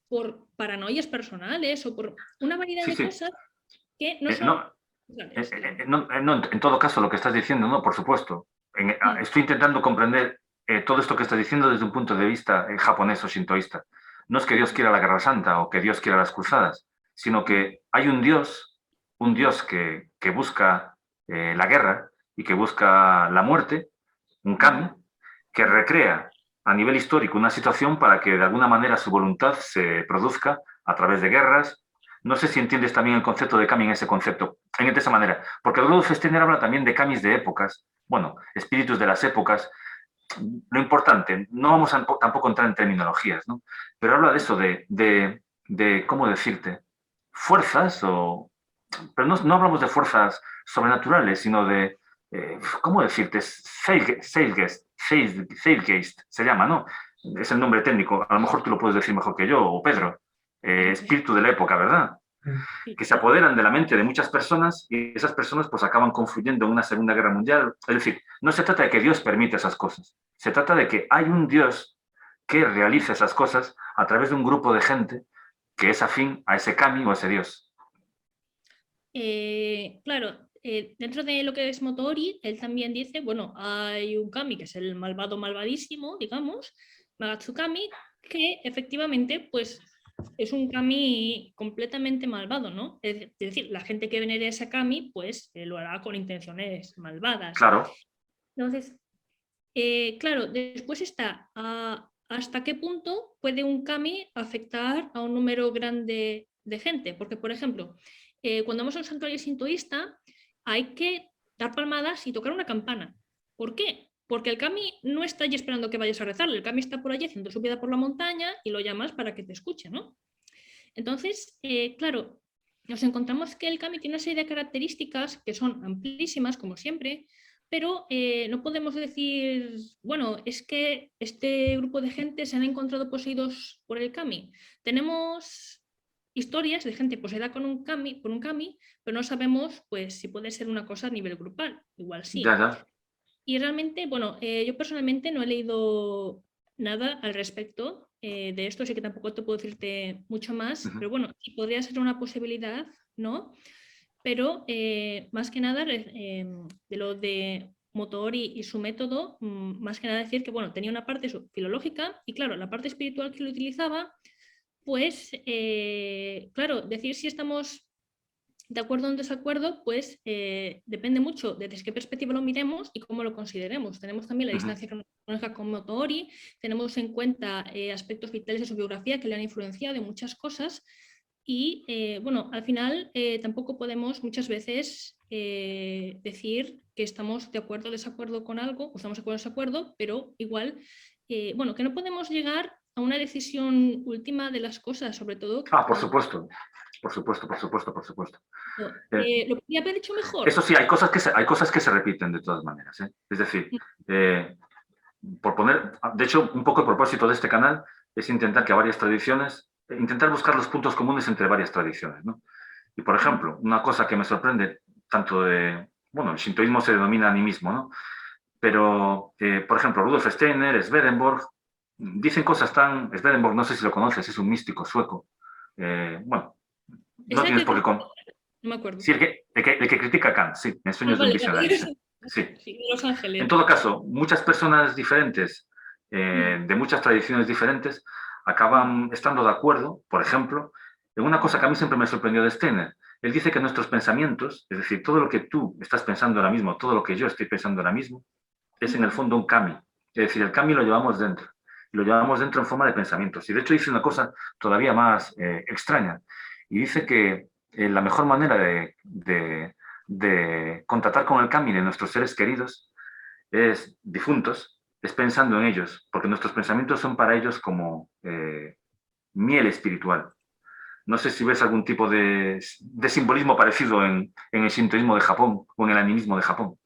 por paranoias personales o por una variedad de cosas que no son... En todo caso, lo que estás diciendo, ¿no? Por supuesto. Estoy intentando comprender todo esto que estás diciendo desde un punto de vista japonés o shintoísta. No es que Dios quiera la Guerra Santa o que Dios quiera las cruzadas, sino que hay un Dios que busca la guerra y que busca la muerte, un kami, que recrea a nivel histórico una situación para que de alguna manera su voluntad se produzca a través de guerras. No sé si entiendes también el concepto de kami en ese concepto, en esa manera, porque Rudolf Steiner habla también de kamis de épocas, bueno, espíritus de las épocas. Lo importante, no vamos a tampoco entrar en terminologías, ¿no? Pero habla de eso, de ¿cómo decirte? Fuerzas, pero no hablamos de fuerzas sobrenaturales, sino de, ¿cómo decirte? Zeitgeist se llama, ¿no? Es el nombre técnico, a lo mejor tú lo puedes decir mejor que yo, o Pedro. Espíritu de la época, ¿verdad? Que se apoderan de la mente de muchas personas y esas personas pues acaban confluyendo en una Segunda Guerra Mundial. Es decir, no se trata de que Dios permita esas cosas, se trata de que hay un Dios que realiza esas cosas a través de un grupo de gente que es afín a ese kami o a ese Dios. Claro, dentro de lo que es Motoori, él también dice, bueno, hay un kami que es el malvado malvadísimo, digamos, Magatsukami, que efectivamente pues es un kami completamente malvado, ¿no? Es decir, la gente que venere a ese kami pues lo hará con intenciones malvadas. Claro, Entonces, claro, después está hasta qué punto puede un kami afectar a un número grande de gente. Porque, por ejemplo, cuando vamos a un santuario sintoísta hay que dar palmadas y tocar una campana. ¿Por qué? Porque el kami no está allí esperando que vayas a rezarle. El kami está por allí haciendo su vida por la montaña y lo llamas para que te escuche, ¿no? Entonces, claro, nos encontramos que el kami tiene una serie de características que son amplísimas, como siempre, pero no podemos decir, bueno, es que este grupo de gente se han encontrado poseídos por el kami. Tenemos historias de gente poseída con por un kami, pero no sabemos pues, si puede ser una cosa a nivel grupal. Igual sí. ya. Y realmente, bueno, yo personalmente no he leído nada al respecto de esto, así que tampoco te puedo decirte mucho más, pero bueno, sí podría ser una posibilidad, ¿no? Pero más que nada, de lo de Motoori y su método, más que nada decir que, bueno, tenía una parte filológica y, claro, la parte espiritual que lo utilizaba, pues, claro, decir si estamos de acuerdo o en desacuerdo, pues depende mucho de desde qué perspectiva lo miremos y cómo lo consideremos. Tenemos también la distancia cronológica con Motoori, tenemos en cuenta aspectos vitales de su biografía que le han influenciado en muchas cosas y, bueno, al final tampoco podemos muchas veces decir que estamos de acuerdo o desacuerdo con algo, o estamos de acuerdo o desacuerdo, pero igual, bueno, que no podemos llegar a una decisión última de las cosas, sobre todo. Por supuesto. Por supuesto. Lo podría haber hecho Eso mejor. sí, hay cosas que se repiten de todas maneras. Es decir, de hecho, un poco el propósito de este canal es intentar que varias tradiciones, intentar buscar los puntos comunes entre varias tradiciones, ¿no? Y, por ejemplo, una cosa que me sorprende tanto bueno, el shintoísmo se denomina animismo, ¿no? Pero, por ejemplo, Rudolf Steiner, Swedenborg, dicen cosas Swedenborg, no sé si lo conoces, es un místico sueco. Bueno, no tienes por qué... No me acuerdo. Sí, el que critica a Kant, sí, en Sueños de un Visionario. Sí. Sí, Los Ángeles. En todo caso, muchas personas diferentes, de muchas tradiciones diferentes, acaban estando de acuerdo, por ejemplo, en una cosa que a mí siempre me sorprendió de Steiner. Él dice que nuestros pensamientos, es decir, todo lo que tú estás pensando ahora mismo, todo lo que yo estoy pensando ahora mismo, es en el fondo un kami. Es decir, el kami lo llevamos dentro. Y lo llevamos dentro en forma de pensamientos. Y de hecho dice una cosa todavía más extraña. Y dice que la mejor manera de contactar con el kami de nuestros seres queridos difuntos, es pensando en ellos, porque nuestros pensamientos son para ellos como miel espiritual. No sé si ves algún tipo de simbolismo parecido en el shintoísmo de Japón o en el animismo de Japón.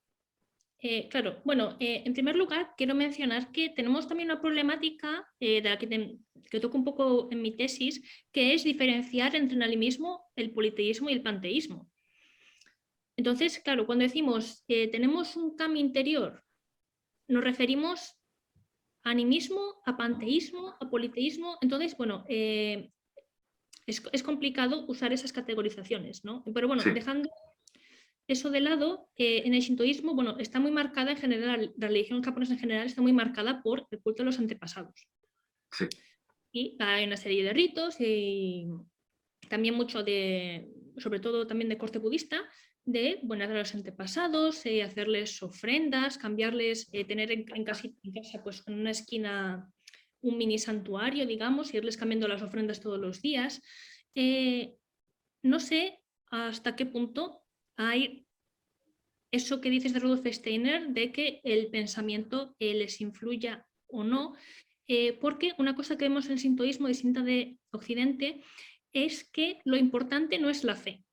Claro, bueno, en primer lugar quiero mencionar que tenemos también una problemática de la que toco un poco en mi tesis, que es diferenciar entre el animismo, el politeísmo y el panteísmo. Entonces, claro, cuando decimos tenemos un kami interior, nos referimos a animismo, a panteísmo, a politeísmo. Entonces, bueno, es complicado usar esas categorizaciones, ¿no? Pero bueno, Sí. dejando eso de lado, en el shintoísmo, bueno, está muy marcada en general, la religión japonesa en general está muy marcada por el culto de los antepasados. Sí. Y hay una serie de ritos y también mucho sobre todo también de corte budista, de venerar a los antepasados, hacerles ofrendas, cambiarles, tener en casa pues en una esquina un mini santuario, digamos, y irles cambiando las ofrendas todos los días. No sé hasta qué punto hay eso que dices de Rudolf Steiner, de que el pensamiento les influya o no, porque una cosa que vemos en el sintoísmo distinta de Occidente es que lo importante no es la fe,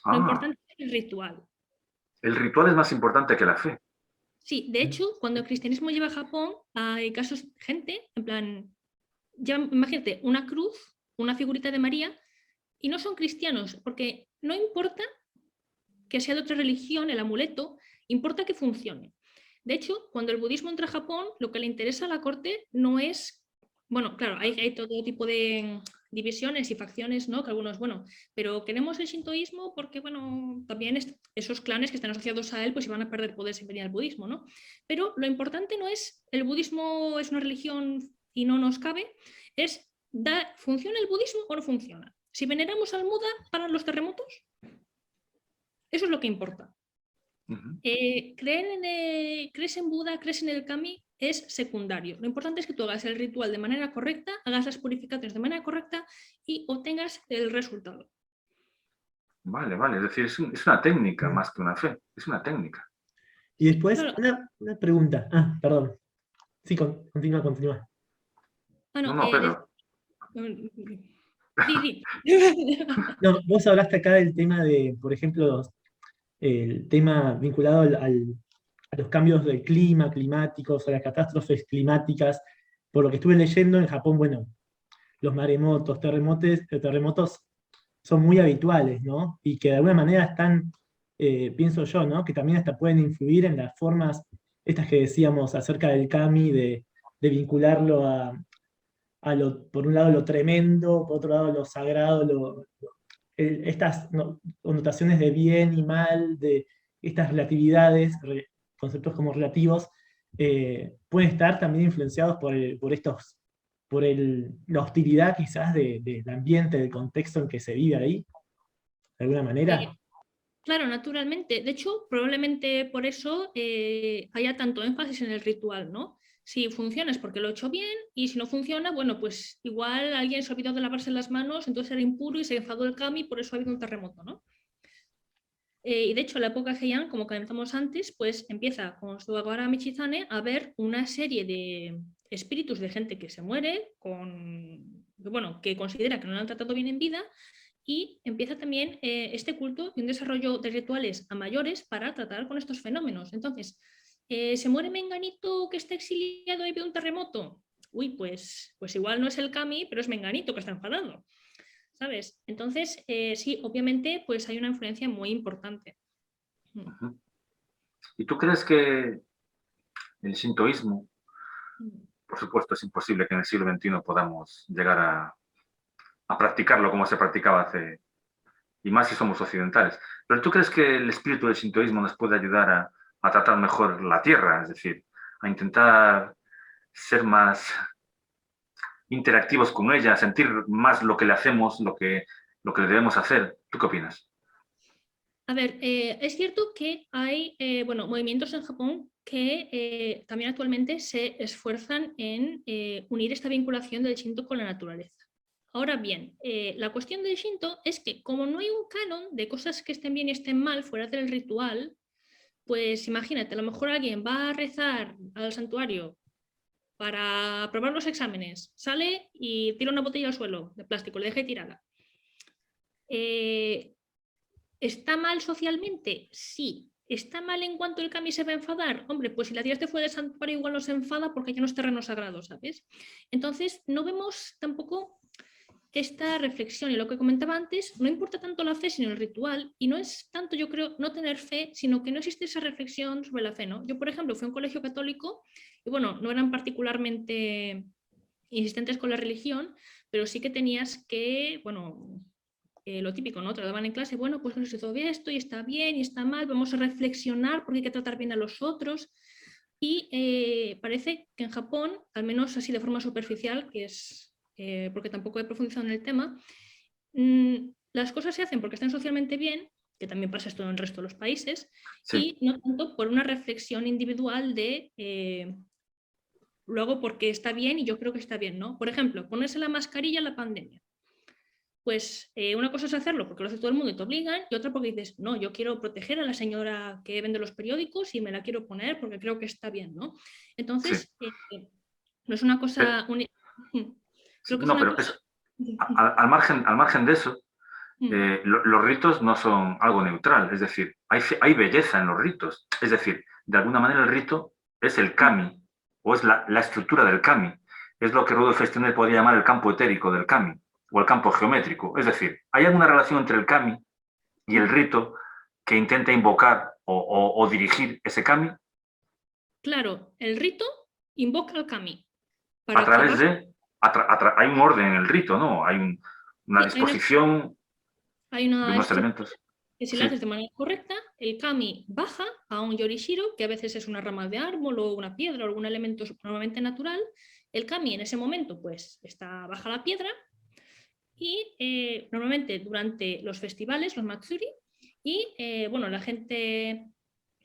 lo importante es el ritual. El ritual es más importante que la fe. Sí, de hecho, cuando el cristianismo llega a Japón, hay casos, gente, en plan, ya, imagínate, una cruz, una figurita de María, y no son cristianos, porque no importa que sea de otra religión, el amuleto, importa que funcione. De hecho, cuando el budismo entra a Japón, lo que le interesa a la corte no es, bueno, claro, hay todo tipo de divisiones y facciones, ¿no? Que algunos, bueno, pero queremos el shintoísmo porque, bueno, también esos clanes que están asociados a él pues iban a perder poder si venía el budismo, ¿no? Pero lo importante no es el budismo es una religión y no nos cabe, es ¿funciona el budismo o no funciona? Si veneramos al Buda, ¿paran los terremotos? Eso es lo que importa. ¿Crees en Buda, crees en el Kami? Es secundario. Lo importante es que tú hagas el ritual de manera correcta, hagas las purificaciones de manera correcta y obtengas el resultado. Vale, vale. Es decir, es una técnica más que una fe. Es una técnica. Y después, Claro. una pregunta. Perdón. Sí, continúa. No, Pedro. Di. No, vos hablaste acá del tema de, por ejemplo, el tema vinculado a los cambios del climáticos, a las catástrofes climáticas. Por lo que estuve leyendo, en Japón, bueno, los maremotos, terremotos son muy habituales, ¿no? Y que de alguna manera están, pienso yo, ¿no? Que también hasta pueden influir en las formas, estas que decíamos acerca del kami, de vincularlo por un lado lo tremendo, por otro lado lo sagrado, estas connotaciones de bien y mal, de estas relatividades, conceptos como relativos, pueden estar también influenciados por la hostilidad quizás del ambiente, del contexto en que se vive ahí, de alguna manera. Claro, naturalmente. De hecho, probablemente por eso haya tanto énfasis en el ritual, ¿no? Si funciona es porque lo he hecho bien y si no funciona, bueno, pues igual alguien se ha olvidado de lavarse las manos, entonces era impuro y se enfadó el kami y por eso ha habido un terremoto, ¿no? Y de hecho, la época Heian, como comentamos antes, pues empieza con Sugawara Michizane a ver una serie de espíritus de gente que se muere, que considera que no lo han tratado bien en vida, y empieza también este culto y un desarrollo de rituales a mayores para tratar con estos fenómenos. Entonces, ¿se muere Menganito que está exiliado y ve un terremoto? Uy, pues igual no es el kami, pero es Menganito que está enfadado, ¿sabes? Entonces, sí, obviamente, pues hay una influencia muy importante. ¿Y tú crees que el shintoísmo, por supuesto, es imposible que en el siglo XXI podamos llegar a practicarlo como se practicaba hace, y más si somos occidentales, pero tú crees que el espíritu del shintoísmo nos puede ayudar a tratar mejor la tierra, es decir, a intentar ser más interactivos con ella, sentir más lo que le hacemos, lo que le debemos hacer? ¿Tú qué opinas? A ver, es cierto que hay movimientos en Japón que también actualmente se esfuerzan en unir esta vinculación del Shinto con la naturaleza. Ahora bien, la cuestión del Shinto es que como no hay un canon de cosas que estén bien y estén mal fuera del ritual, pues imagínate, a lo mejor alguien va a rezar al santuario para aprobar los exámenes, sale y tira una botella al suelo de plástico, le deja tirada. ¿Está mal socialmente? Sí. ¿Está mal en cuanto el kami se va a enfadar? Hombre, pues si la tiraste fuera del santuario igual no se enfada porque ya no es terreno sagrado, ¿sabes? Entonces no vemos tampoco esta reflexión, y lo que comentaba antes, no importa tanto la fe sino el ritual, y no es tanto, yo creo, no tener fe, sino que no existe esa reflexión sobre la fe, ¿no? Yo, por ejemplo, fui a un colegio católico y bueno, no eran particularmente insistentes con la religión, pero sí que tenías que, bueno, lo típico, ¿no? Te lo daban en clase, bueno, pues se hizo esto y está bien y está mal, vamos a reflexionar porque hay que tratar bien a los otros. Y parece que en Japón, al menos así de forma superficial, que es porque tampoco he profundizado en el tema, las cosas se hacen porque están socialmente bien, que también pasa esto en el resto de los países, Sí. y no tanto por una reflexión individual de lo hago porque está bien y yo creo que está bien, ¿no? Por ejemplo, ponerse la mascarilla en la pandemia. Pues una cosa es hacerlo porque lo hace todo el mundo y te obligan, y otra porque dices, no, yo quiero proteger a la señora que vende los periódicos y me la quiero poner porque creo que está bien, ¿no? Entonces, Sí. no es una cosa única. Sí, no, pero eso, al margen de eso, los ritos no son algo neutral, es decir, hay belleza en los ritos, es decir, de alguna manera el rito es el kami, o es la estructura del kami, es lo que Rudolf Steiner podría llamar el campo etérico del kami, o el campo geométrico, es decir, hay alguna relación entre el kami y el rito que intenta invocar o dirigir ese kami. Claro, el rito invoca al kami. A través de hay un orden en el rito, ¿no? Hay una Sí, disposición hay de una unos estructura elementos. que si la Sí, haces de manera correcta, el kami baja a un yorishiro, que a veces es una rama de árbol o una piedra o algún elemento normalmente natural. El kami en ese momento pues está baja la piedra y normalmente durante los festivales, los matsuri, y bueno, la gente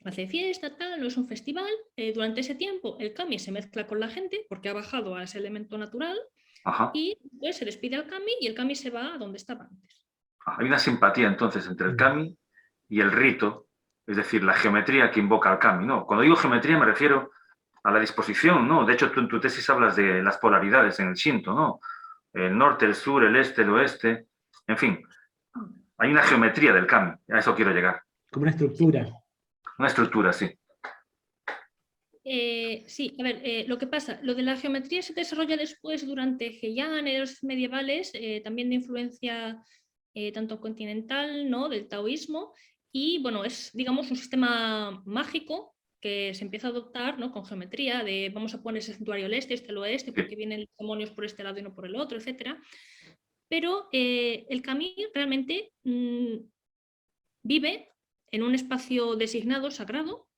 hace fiesta, tal, no es un festival. Durante ese tiempo el kami se mezcla con la gente porque ha bajado a ese elemento natural ajá. y pues se despide al kami y el kami se va a donde estaba antes. Hay una simpatía entonces entre el kami y el rito, es decir, la geometría que invoca al kami, ¿no? Cuando digo geometría me refiero a la disposición, ¿no? De hecho, tú en tu tesis hablas de las polaridades en el Shinto, ¿no? El norte, el sur, el este, el oeste, en fin, hay una geometría del kami, a eso quiero llegar. Como una estructura. Una estructura, sí. Sí, a ver, lo que pasa, lo de la geometría se desarrolla después durante Heian, eras medievales, también de influencia tanto continental, ¿no? Del taoísmo, y bueno, es, digamos, un sistema mágico que se empieza a adoptar, ¿no? Con geometría, de vamos a poner ese santuario al este al oeste, porque vienen los demonios por este lado y no por el otro, etc. Pero el kami realmente vive en un espacio designado, sagrado,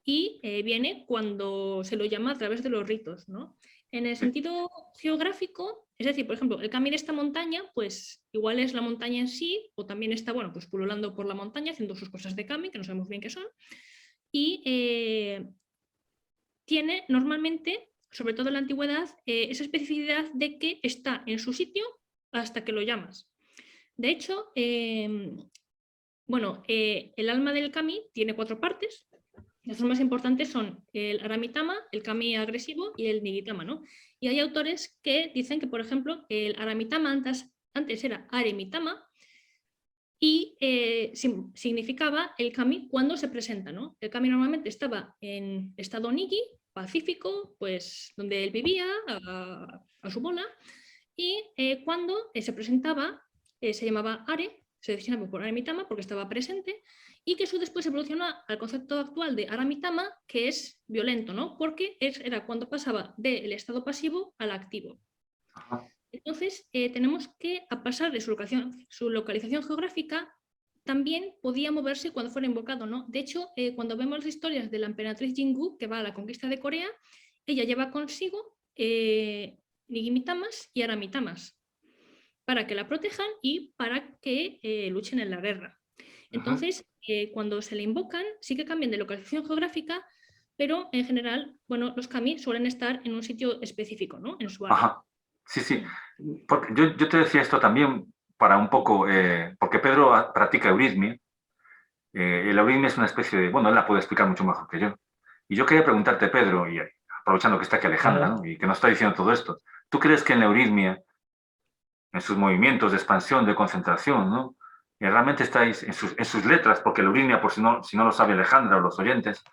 y viene cuando se lo llama a través de los ritos, ¿no? En el sentido geográfico, es decir, por ejemplo, el kami de esta montaña, pues igual es la montaña en sí, o también está, bueno, pues pululando por la montaña, haciendo sus cosas de kami, que no sabemos bien qué son, y tiene normalmente, sobre todo en la antigüedad, esa especificidad de que está en su sitio hasta que lo llamas. De hecho, bueno, el alma del kami tiene 4 partes. Las más importantes son el aramitama, el kami agresivo y el nigitama, ¿no? Y hay autores que dicen que, por ejemplo, el aramitama antes era aremitama y significaba el kami cuando se presenta, ¿no? El kami normalmente estaba en estado nigi, pacífico, pues donde él vivía a su bola, y cuando se presentaba se llamaba are, se decía por Aramitama porque estaba presente, y que eso después evoluciona al concepto actual de Aramitama, que es violento, ¿no? Porque era cuando pasaba del estado pasivo al activo. Ajá. Entonces, tenemos que, a pasar de su localización geográfica, también podía moverse cuando fuera invocado, ¿no? De hecho, cuando vemos las historias de la emperatriz Jingu, que va a la conquista de Corea, ella lleva consigo Nigimitamas y Aramitamas para que la protejan y para que luchen en la guerra. Entonces, cuando se le invocan, sí que cambian de localización geográfica, pero en general, bueno, los kami suelen estar en un sitio específico, ¿no? En su área. Ajá. Sí, sí. Porque yo te decía esto también para un poco, porque Pedro practica euritmia. La euritmia es una especie de, bueno, él la puede explicar mucho mejor que yo. Y yo quería preguntarte, Pedro, y aprovechando que está aquí Alejandra, ¿no? Y que nos está diciendo todo esto, ¿tú crees que en la euritmia, en sus movimientos de expansión, de concentración, ¿no? Y realmente estáis en sus letras, porque la euritmia, por si no lo sabe Alejandra o los oyentes,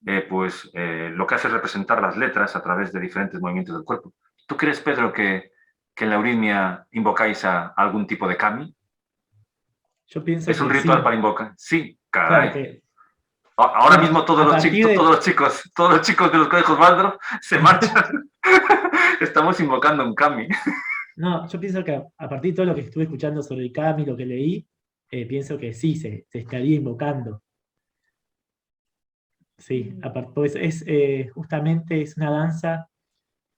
lo que hace es representar las letras a través de diferentes movimientos del cuerpo. ¿Tú crees, Pedro, que en la euritmia invocáis a algún tipo de kami? Yo pienso ¿Es un que ritual sí. para invocar? Sí, Claro caray. que, Ahora bueno, mismo a partir de, todos los chicos de los colegios Baldro se marchan. Estamos invocando un kami. no, yo pienso que a partir de todo lo que estuve escuchando sobre el kami, lo que leí, pienso que sí, se estaría invocando. Sí, pues justamente es una danza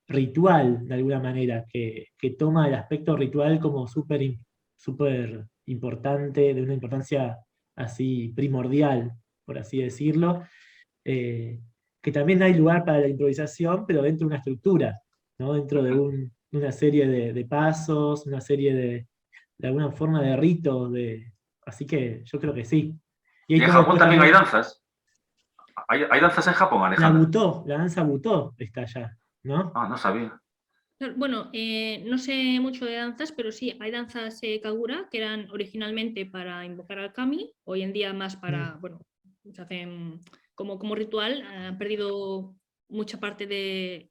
ritual, de alguna manera, que toma el aspecto ritual como súper importante, de una importancia así primordial, por así decirlo, que también hay lugar para la improvisación, pero dentro de una estructura, ¿no? Dentro de una serie de pasos, una serie de alguna forma de ritos, así que yo creo que sí. Y Y hay en todo Japón después también hay también, danzas. Hay danzas en Japón, Alejandra. la danza butó está allá, ¿no? Ah, no sabía. Bueno, no sé mucho de danzas, pero sí, hay danzas kagura que eran originalmente para invocar al kami, hoy en día más para, bueno, se hacen como ritual, han perdido mucha parte de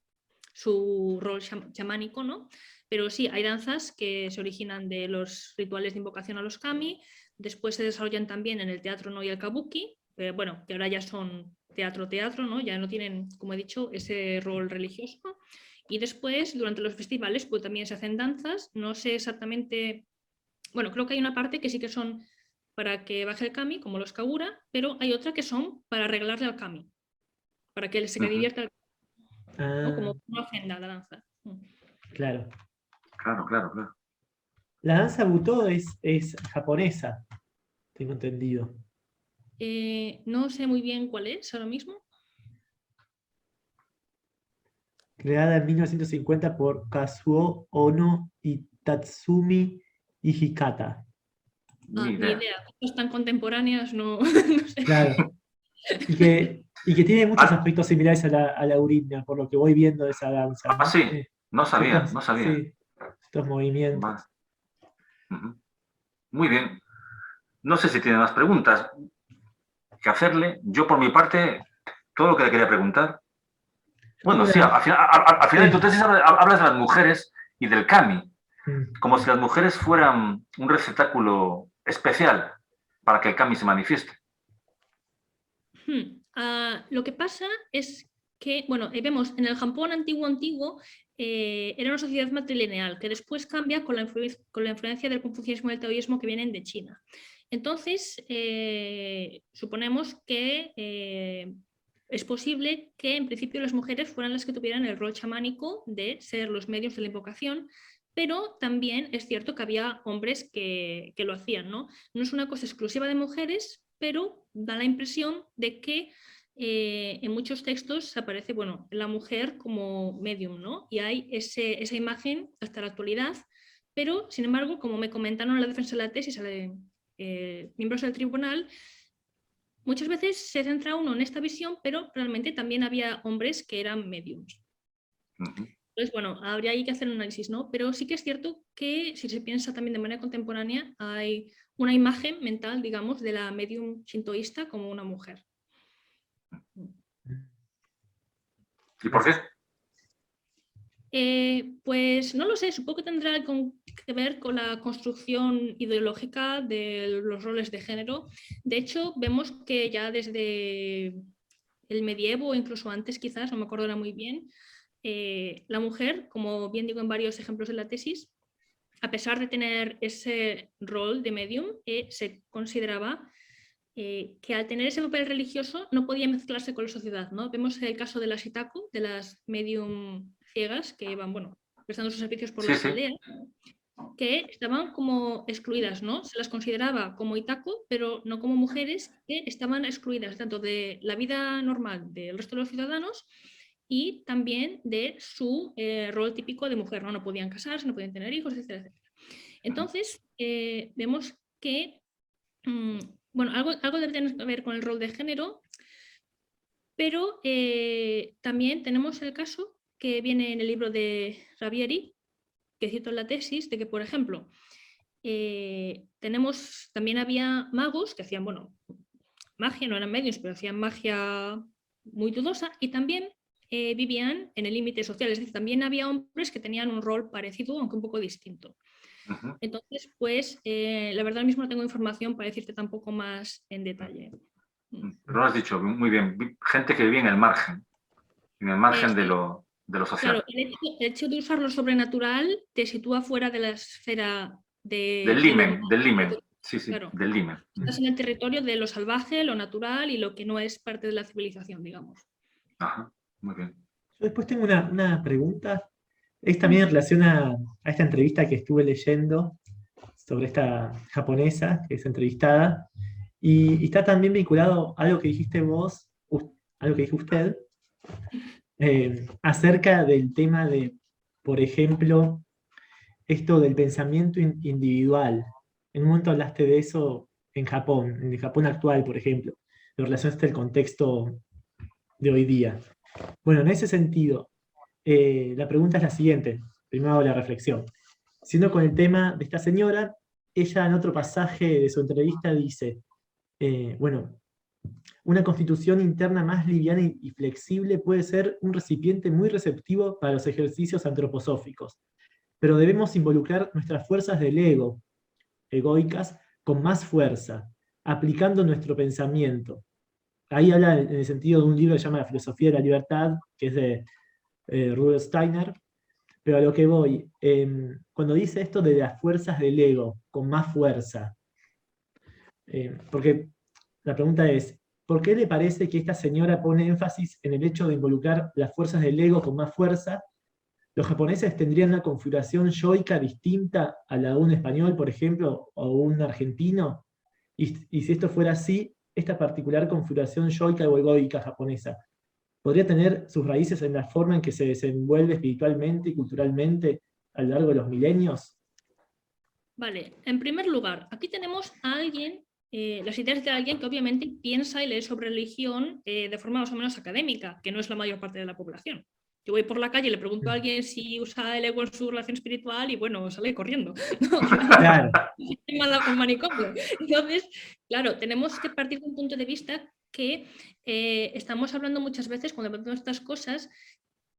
su rol chamánico, ¿no? Pero sí, hay danzas que se originan de los rituales de invocación a los kami, después se desarrollan también en el teatro no y el kabuki, bueno, que ahora ya son teatro, ¿no? Ya no tienen, como he dicho, ese rol religioso. Y después, durante los festivales, pues también se hacen danzas. No sé exactamente, bueno, creo que hay una parte que sí que son para que baje el kami, como los kagura, pero hay otra que son para arreglarle al kami, para que se divierta, ¿no? Ah, Como una ofrenda a la danza. claro. Claro, claro, claro. La danza Butoh es japonesa, tengo entendido. No sé muy bien cuál es ahora mismo. Creada en 1950 por Kazuo Ono y Tatsumi Hijikata. Ni Ni idea. idea. Cosas tan contemporáneas no, no sé. Claro. Y que tiene muchos Ah, aspectos similares a la Urina, por lo que voy viendo de esa danza, ¿no? sí, no sabía, Ciertos, no sabía. sí, estos movimientos. Vale. Ujú. Muy bien. No sé si tiene más preguntas que hacerle. Yo, por mi parte, todo lo que le quería preguntar. Yo tengo Bueno, sí, al final de tu sí. tesis hablas de las mujeres y del kami, Mm. como si las mujeres fueran un receptáculo especial para que el kami se manifieste. Lo que pasa es que, bueno, vemos en el Japón antiguo, era una sociedad matrilineal que después cambia con la influencia del confucianismo y el taoísmo que vienen de China. Entonces, suponemos que es posible que en principio las mujeres fueran las que tuvieran el rol chamánico de ser los medios de la invocación, pero también es cierto que había hombres que lo hacían, ¿no? No es una cosa exclusiva de mujeres, pero da la impresión de que en muchos textos aparece, bueno, la mujer como medium, ¿no? Y hay esa imagen hasta la actualidad, pero sin embargo, como me comentaron en la defensa de la tesis, miembros del tribunal, muchas veces se centra uno en esta visión, pero realmente también había hombres que eran mediums. Ujú. Entonces, bueno, habría ahí que hacer un análisis, ¿no? Pero sí que es cierto que si se piensa también de manera contemporánea, hay una imagen mental, digamos, de la medium shintoísta como una mujer. ¿Y por qué? Pues no lo sé, supongo que tendrá que ver con la construcción ideológica de los roles de género. De hecho, vemos que ya desde el medievo o incluso antes quizás, no me acuerdo ahora muy bien, la mujer, como bien digo en varios ejemplos de la tesis, a pesar de tener ese rol de medium, se consideraba que al tener ese papel religioso no podía mezclarse con la sociedad, ¿no? Vemos el caso de las Itaku, de las medium ciegas que iban, bueno, prestando sus servicios por Sí, las sí. aldeas, que estaban como excluidas, ¿no? Se las consideraba como Itaku, pero no como mujeres, que estaban excluidas tanto de la vida normal del resto de los ciudadanos y también de su rol típico de mujer, ¿no? No podían casarse, no podían tener hijos, etcétera, etcétera. Entonces, vemos que bueno, algo debe tener que ver con el rol de género, pero también tenemos el caso que viene en el libro de Ravieri, que cito en la tesis, de que, por ejemplo, también había magos que hacían, bueno, magia, no eran medios, pero hacían magia muy dudosa y también vivían en el límite social, es decir, también había hombres que tenían un rol parecido, aunque un poco distinto. Ujú. Entonces, pues, la verdad ahora mismo no tengo información para decirte tampoco más en detalle. Pero lo has dicho muy bien. Gente que vive en el margen de Sí, lo claro, social. el hecho de usar lo sobrenatural te sitúa fuera de la esfera Del de lo limen, humano. del limen. Sí, sí, Claro, del limen. estás en el territorio de lo salvaje, lo natural y lo que no es parte de la civilización, digamos. Ajá, muy bien. Yo después tengo una pregunta. Es también en relación a esta entrevista que estuve leyendo sobre esta japonesa que es entrevistada. Y está también vinculado a algo que dijiste vos, algo que dijo usted, acerca del tema de, por ejemplo, esto del pensamiento individual. En un momento hablaste de eso en Japón, en el Japón actual, por ejemplo. Lo relacionaste al contexto de hoy día. Bueno, en ese sentido, la pregunta es la siguiente. Primero hago la reflexión. Siendo con el tema de esta señora, ella en otro pasaje de su entrevista dice, bueno, una constitución interna más liviana y flexible puede ser un recipiente muy receptivo para los ejercicios antroposóficos, pero debemos involucrar nuestras fuerzas del ego, egoicas, con más fuerza, aplicando nuestro pensamiento. Ahí habla en el sentido de un libro que se llama La filosofía de la libertad, que es de Rudolf Steiner, pero a lo que voy, cuando dice esto de las fuerzas del ego, con más fuerza, porque la pregunta es, ¿por qué le parece que esta señora pone énfasis en el hecho de involucrar las fuerzas del ego con más fuerza? ¿Los japoneses tendrían una configuración yoica distinta a la de un español, por ejemplo, o un argentino? Y si esto fuera así, esta particular configuración yoica o egoica japonesa, ¿podría tener sus raíces en la forma en que se desenvuelve espiritualmente y culturalmente a lo largo de los milenios? Vale, en primer lugar, aquí tenemos a alguien, las ideas de alguien que obviamente piensa y lee sobre religión de forma más o menos académica, que no es la mayor parte de la población. Yo voy por la calle y le pregunto a alguien si usa el ego en su relación espiritual y bueno, sale corriendo. Claro. Me manda por manicomio. Entonces, claro, tenemos que partir de un punto de vista que estamos hablando muchas veces cuando vemos estas cosas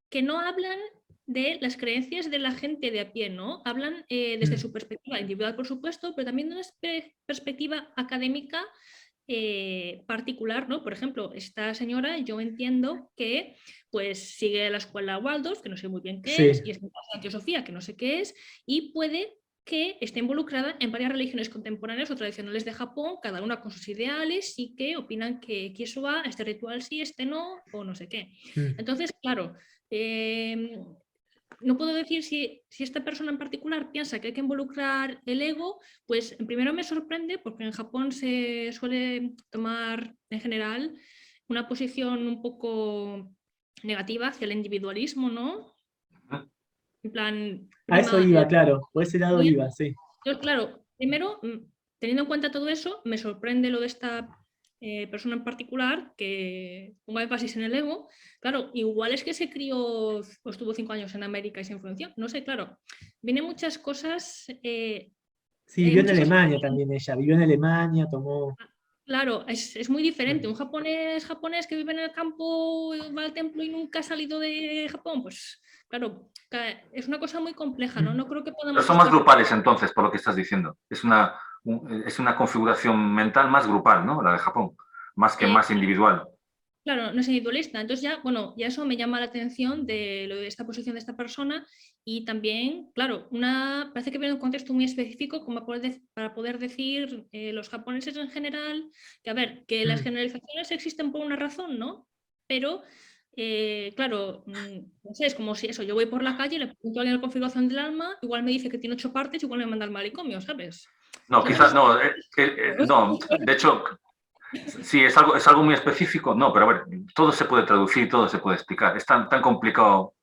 que no hablan de las creencias de la gente de a pie, ¿no? Hablan desde su perspectiva individual, por supuesto, pero también de una perspectiva académica particular, ¿no? Por ejemplo, esta señora, yo entiendo que pues sigue la escuela Waldorf, que no sé muy bien qué es, y es la teosofía, que no sé qué es, y puede que esté involucrada en varias religiones contemporáneas o tradicionales de Japón, cada una con sus ideales, y que opinan que eso va, este ritual sí, este no, o no sé qué. Entonces, claro, no puedo decir si esta persona en particular piensa que hay que involucrar el ego, pues primero me sorprende porque en Japón se suele tomar en general una posición un poco negativa hacia el individualismo, ¿no? En plan, A eso prima iba, claro, por ese lado bien. iba, sí. Entonces, claro, primero, teniendo en cuenta todo eso, me sorprende lo de esta persona en particular que ponga énfasis en el ego. Claro, igual es que se crió o estuvo 5 años en América y se influenció. No sé, claro. Vienen muchas cosas. Sí, vivió en Muchas cosas. Alemania también ella, vivió en Alemania, tomó... Claro, es muy diferente. Un japonés que vive en el campo, va al templo y nunca ha salido de Japón, pues claro, es una cosa muy compleja, ¿no? No creo que Pero podamos son más extrapolar. grupales entonces, por lo que estás diciendo. Es una configuración mental más grupal, ¿no? La de Japón, más que más individual. Claro, no es individualista. Entonces ya, bueno, ya eso me llama la atención de lo de esta posición de esta persona y también, claro, parece que viene un contexto muy específico como para poder decir los japoneses en general, que a ver, que las generalizaciones existen por una razón, ¿no? Pero, claro, no sé, es como si eso, yo voy por la calle, le pregunto a alguien la configuración del alma, igual me dice que tiene 8 partes, igual me manda al manicomio, ¿sabes? No, quizás Entonces, no. No, de hecho, sí, es algo muy específico. No, pero a ver, todo se puede traducir, todo se puede explicar. Es tan complicado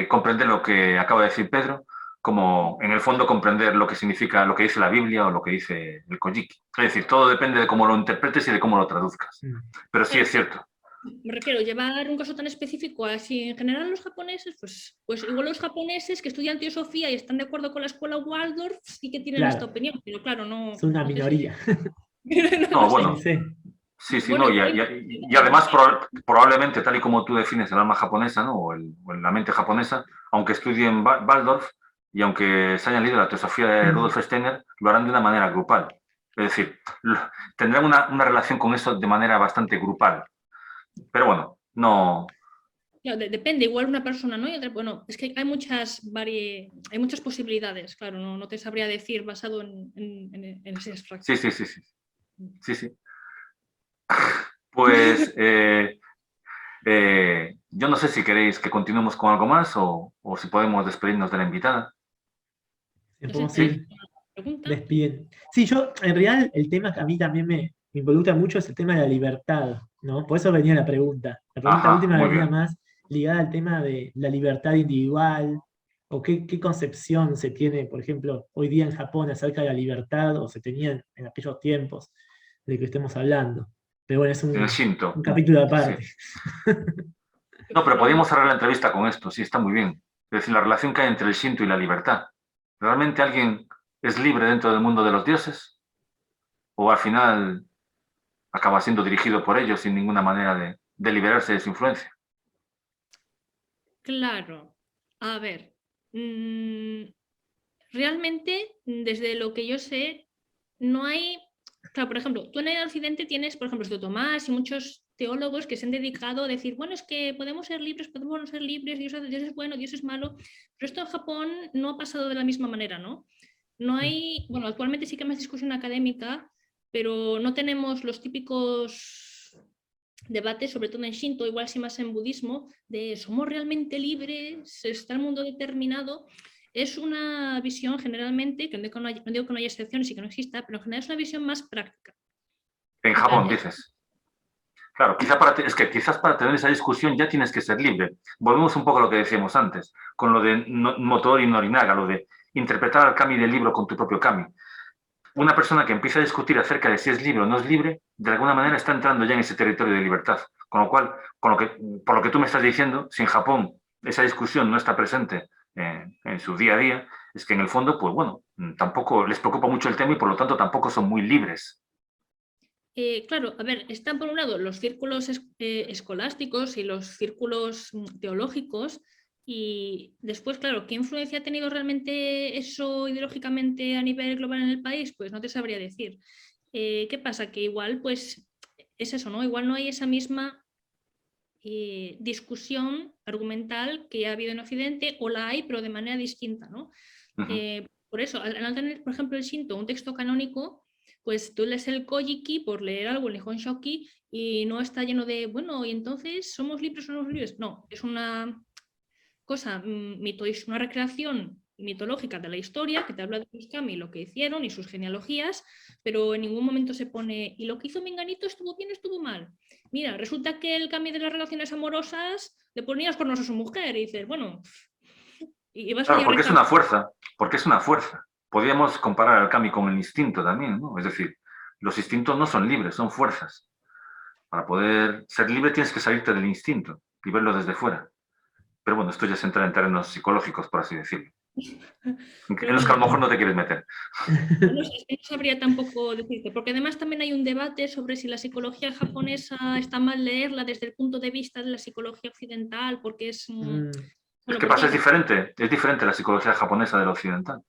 comprender lo que acaba de decir Pedro como en el fondo comprender lo que significa lo que dice la Biblia o lo que dice el Kojiki. Es decir, todo depende de cómo lo interpretes y de cómo lo traduzcas. Pero sí claro, es cierto. me refiero, llevar un caso tan específico así en general los japoneses, pues igual los japoneses que estudian teosofía y están de acuerdo con la escuela Waldorf sí que tienen esta Claro, opinión, pero claro, es una no sé si... minoría. no, No, no sé. Sí, bueno, sí. sí, sí, Bueno, no, igual... y además probablemente, tal y como tú defines el alma japonesa, ¿no? o la mente japonesa, aunque estudien Waldorf y aunque se hayan leído la teosofía de Rudolf Steiner, lo harán de una manera grupal. Es decir, tendrán una relación con eso de manera bastante grupal. Pero bueno, no... Claro, depende, igual una persona, ¿no? Y otra, bueno, es que hay hay muchas posibilidades, claro, no te sabría decir basado en ese extracto. Sí, sí, sí, sí. Sí, sí. Pues yo no sé si queréis que continuemos con algo más o si podemos despedirnos de la invitada. No sé, Podemos ¿tenéis ir alguna pregunta? despidiendo. Sí, yo, en realidad, el tema que a mí también me involucra mucho es el tema de la libertad, ¿no? Por eso venía la pregunta. La pregunta Ajá, última muy venía bien. más ligada al tema de la libertad individual, o qué concepción se tiene, por ejemplo, hoy día en Japón acerca de la libertad, o se tenía en aquellos tiempos de que estemos hablando. Pero bueno, es En el un Shinto. capítulo Sí. aparte. No, pero podríamos cerrar la entrevista con esto, sí, está muy bien. Es decir, la relación que hay entre el Shinto y la libertad. ¿Realmente alguien es libre dentro del mundo de los dioses? ¿O al final acaba siendo dirigido por ellos sin ninguna manera de liberarse de su influencia? Claro, a ver, realmente, desde lo que yo sé, no hay Claro, por ejemplo, tú en el Occidente tienes, por ejemplo, Santo Tomás y muchos teólogos que se han dedicado a decir, bueno, es que podemos ser libres, podemos no ser libres, Dios es bueno, Dios es malo, pero esto en Japón no ha pasado de la misma manera, ¿no? No hay, bueno, actualmente sí que hay más discusión académica, pero no tenemos los típicos debates, sobre todo en Shinto, igual sí más en budismo, de somos realmente libres, está el mundo determinado. Es una visión generalmente, que no digo que no haya excepciones y que no exista, pero en general es una visión más práctica. En Japón, dices. Claro, es que quizás para tener esa discusión ya tienes que ser libre. Volvemos un poco a lo que decíamos antes, con lo de Motoori Norinaga, lo de interpretar al kami del libro con tu propio kami. Una persona que empieza a discutir acerca de si es libre o no es libre, de alguna manera está entrando ya en ese territorio de libertad. Con lo cual, por lo que tú me estás diciendo, si en Japón esa discusión no está presente en su día a día, es que en el fondo, pues bueno, tampoco les preocupa mucho el tema y por lo tanto tampoco son muy libres. Claro, a ver, están por un lado los círculos escolásticos y los círculos teológicos, y después, claro, ¿qué influencia ha tenido realmente eso ideológicamente a nivel global en el país? Pues no te sabría decir. ¿Qué pasa? Que igual, pues, es eso, ¿no? Igual no hay esa misma discusión argumental que ha habido en Occidente, o la hay, pero de manera distinta, ¿no? Por eso, al no tener, por ejemplo, el Shinto, un texto canónico, pues tú lees el Kojiki por leer algo, el Nihon Shoki, y no está lleno de, bueno, y entonces, ¿somos libres o no somos libres? No, es una cosa, una recreación mitológica de la historia que te habla de los kami, lo que hicieron y sus genealogías, pero en ningún momento se pone, y lo que hizo Menganito estuvo bien, estuvo mal. Mira, resulta que el kami de las relaciones amorosas le ponía los cuernos a su mujer y dices, bueno, y vas claro, a porque es una fuerza. Podríamos comparar al kami con el instinto también, ¿no? Es decir, los instintos no son libres, son fuerzas. Para poder ser libre tienes que salirte del instinto y verlo desde fuera. Pero bueno, esto ya es entrar en terrenos psicológicos, por así decirlo. En los que a lo mejor no te quieres meter. No sabría tampoco decirte, porque además también hay un debate sobre si la psicología japonesa está mal leerla desde el punto de vista de la psicología occidental, porque es... Bueno, ¿qué pasa? Es diferente la psicología japonesa de la occidental.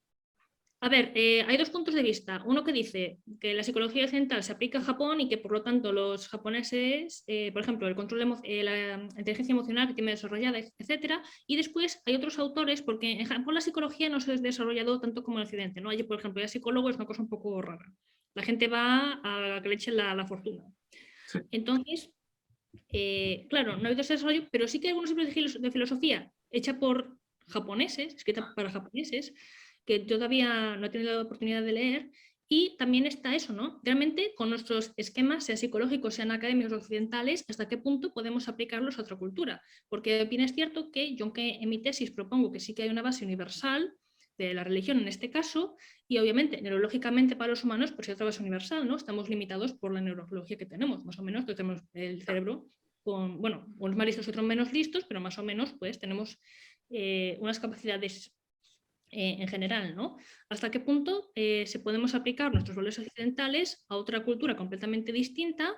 A ver, hay dos puntos de vista. Uno que dice que la psicología occidental se aplica a Japón y que por lo tanto los japoneses, por ejemplo, el control la inteligencia emocional que tiene desarrollada, etcétera. Y después hay otros autores, porque en Japón la psicología no se ha desarrollado tanto como en Occidente, ¿no? Allí, por ejemplo, el psicólogo es una cosa un poco rara. La gente va a que le echen la fortuna. Sí. Entonces, claro, no ha habido ese desarrollo, pero sí que hay algunos libros de filosofía hecha por japoneses, escrita para japoneses, que yo todavía no he tenido la oportunidad de leer, y también está eso, ¿no? Realmente con nuestros esquemas, sean psicológicos, sean académicos occidentales, hasta qué punto podemos aplicarlos a otra cultura. Porque bien es cierto que yo, aunque en mi tesis propongo que sí que hay una base universal de la religión en este caso, y obviamente neurológicamente para los humanos pues hay otra base universal, ¿no? Estamos limitados por la neurología que tenemos, más o menos, que tenemos el cerebro con, bueno, unos más listos y otros menos listos, pero más o menos pues tenemos unas capacidades en general, ¿no? ¿Hasta qué punto se podemos aplicar nuestros valores occidentales a otra cultura completamente distinta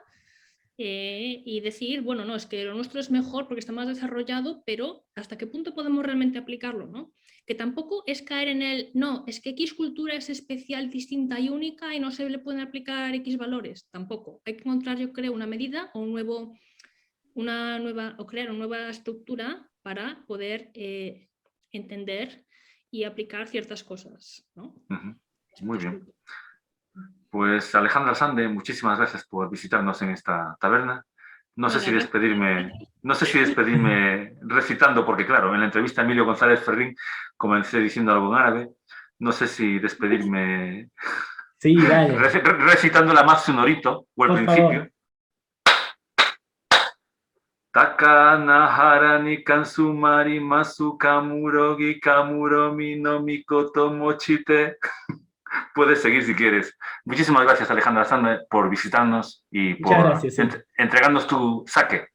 y decir, bueno, no, es que lo nuestro es mejor porque está más desarrollado, pero ¿hasta qué punto podemos realmente aplicarlo, ¿no? Que tampoco es caer en el, no, es que X cultura es especial, distinta y única y no se le pueden aplicar X valores, tampoco. Hay que encontrar, yo creo, una medida o o crear una nueva estructura para poder entender y aplicar ciertas cosas, ¿no? Muy bien. Pues Alejandra Sande, muchísimas gracias por visitarnos en esta taberna. No sé si despedirme recitando, porque claro, en la entrevista a Emilio González Ferrín comencé diciendo algo en árabe. No sé si despedirme sí, dale. recitando la Matsu Norito o el principio. Taka nahara ni kansumari masu kamurogi kamuromi no mikoto mochite. Puedes seguir si quieres. Muchísimas gracias, Alejandra Sande, por visitarnos y por entregarnos tu sake.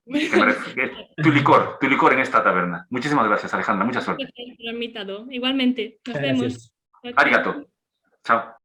Tu licor en esta taberna. Muchísimas gracias, Alejandra. Mucha suerte. Igualmente. Nos vemos. Arigato. Chao.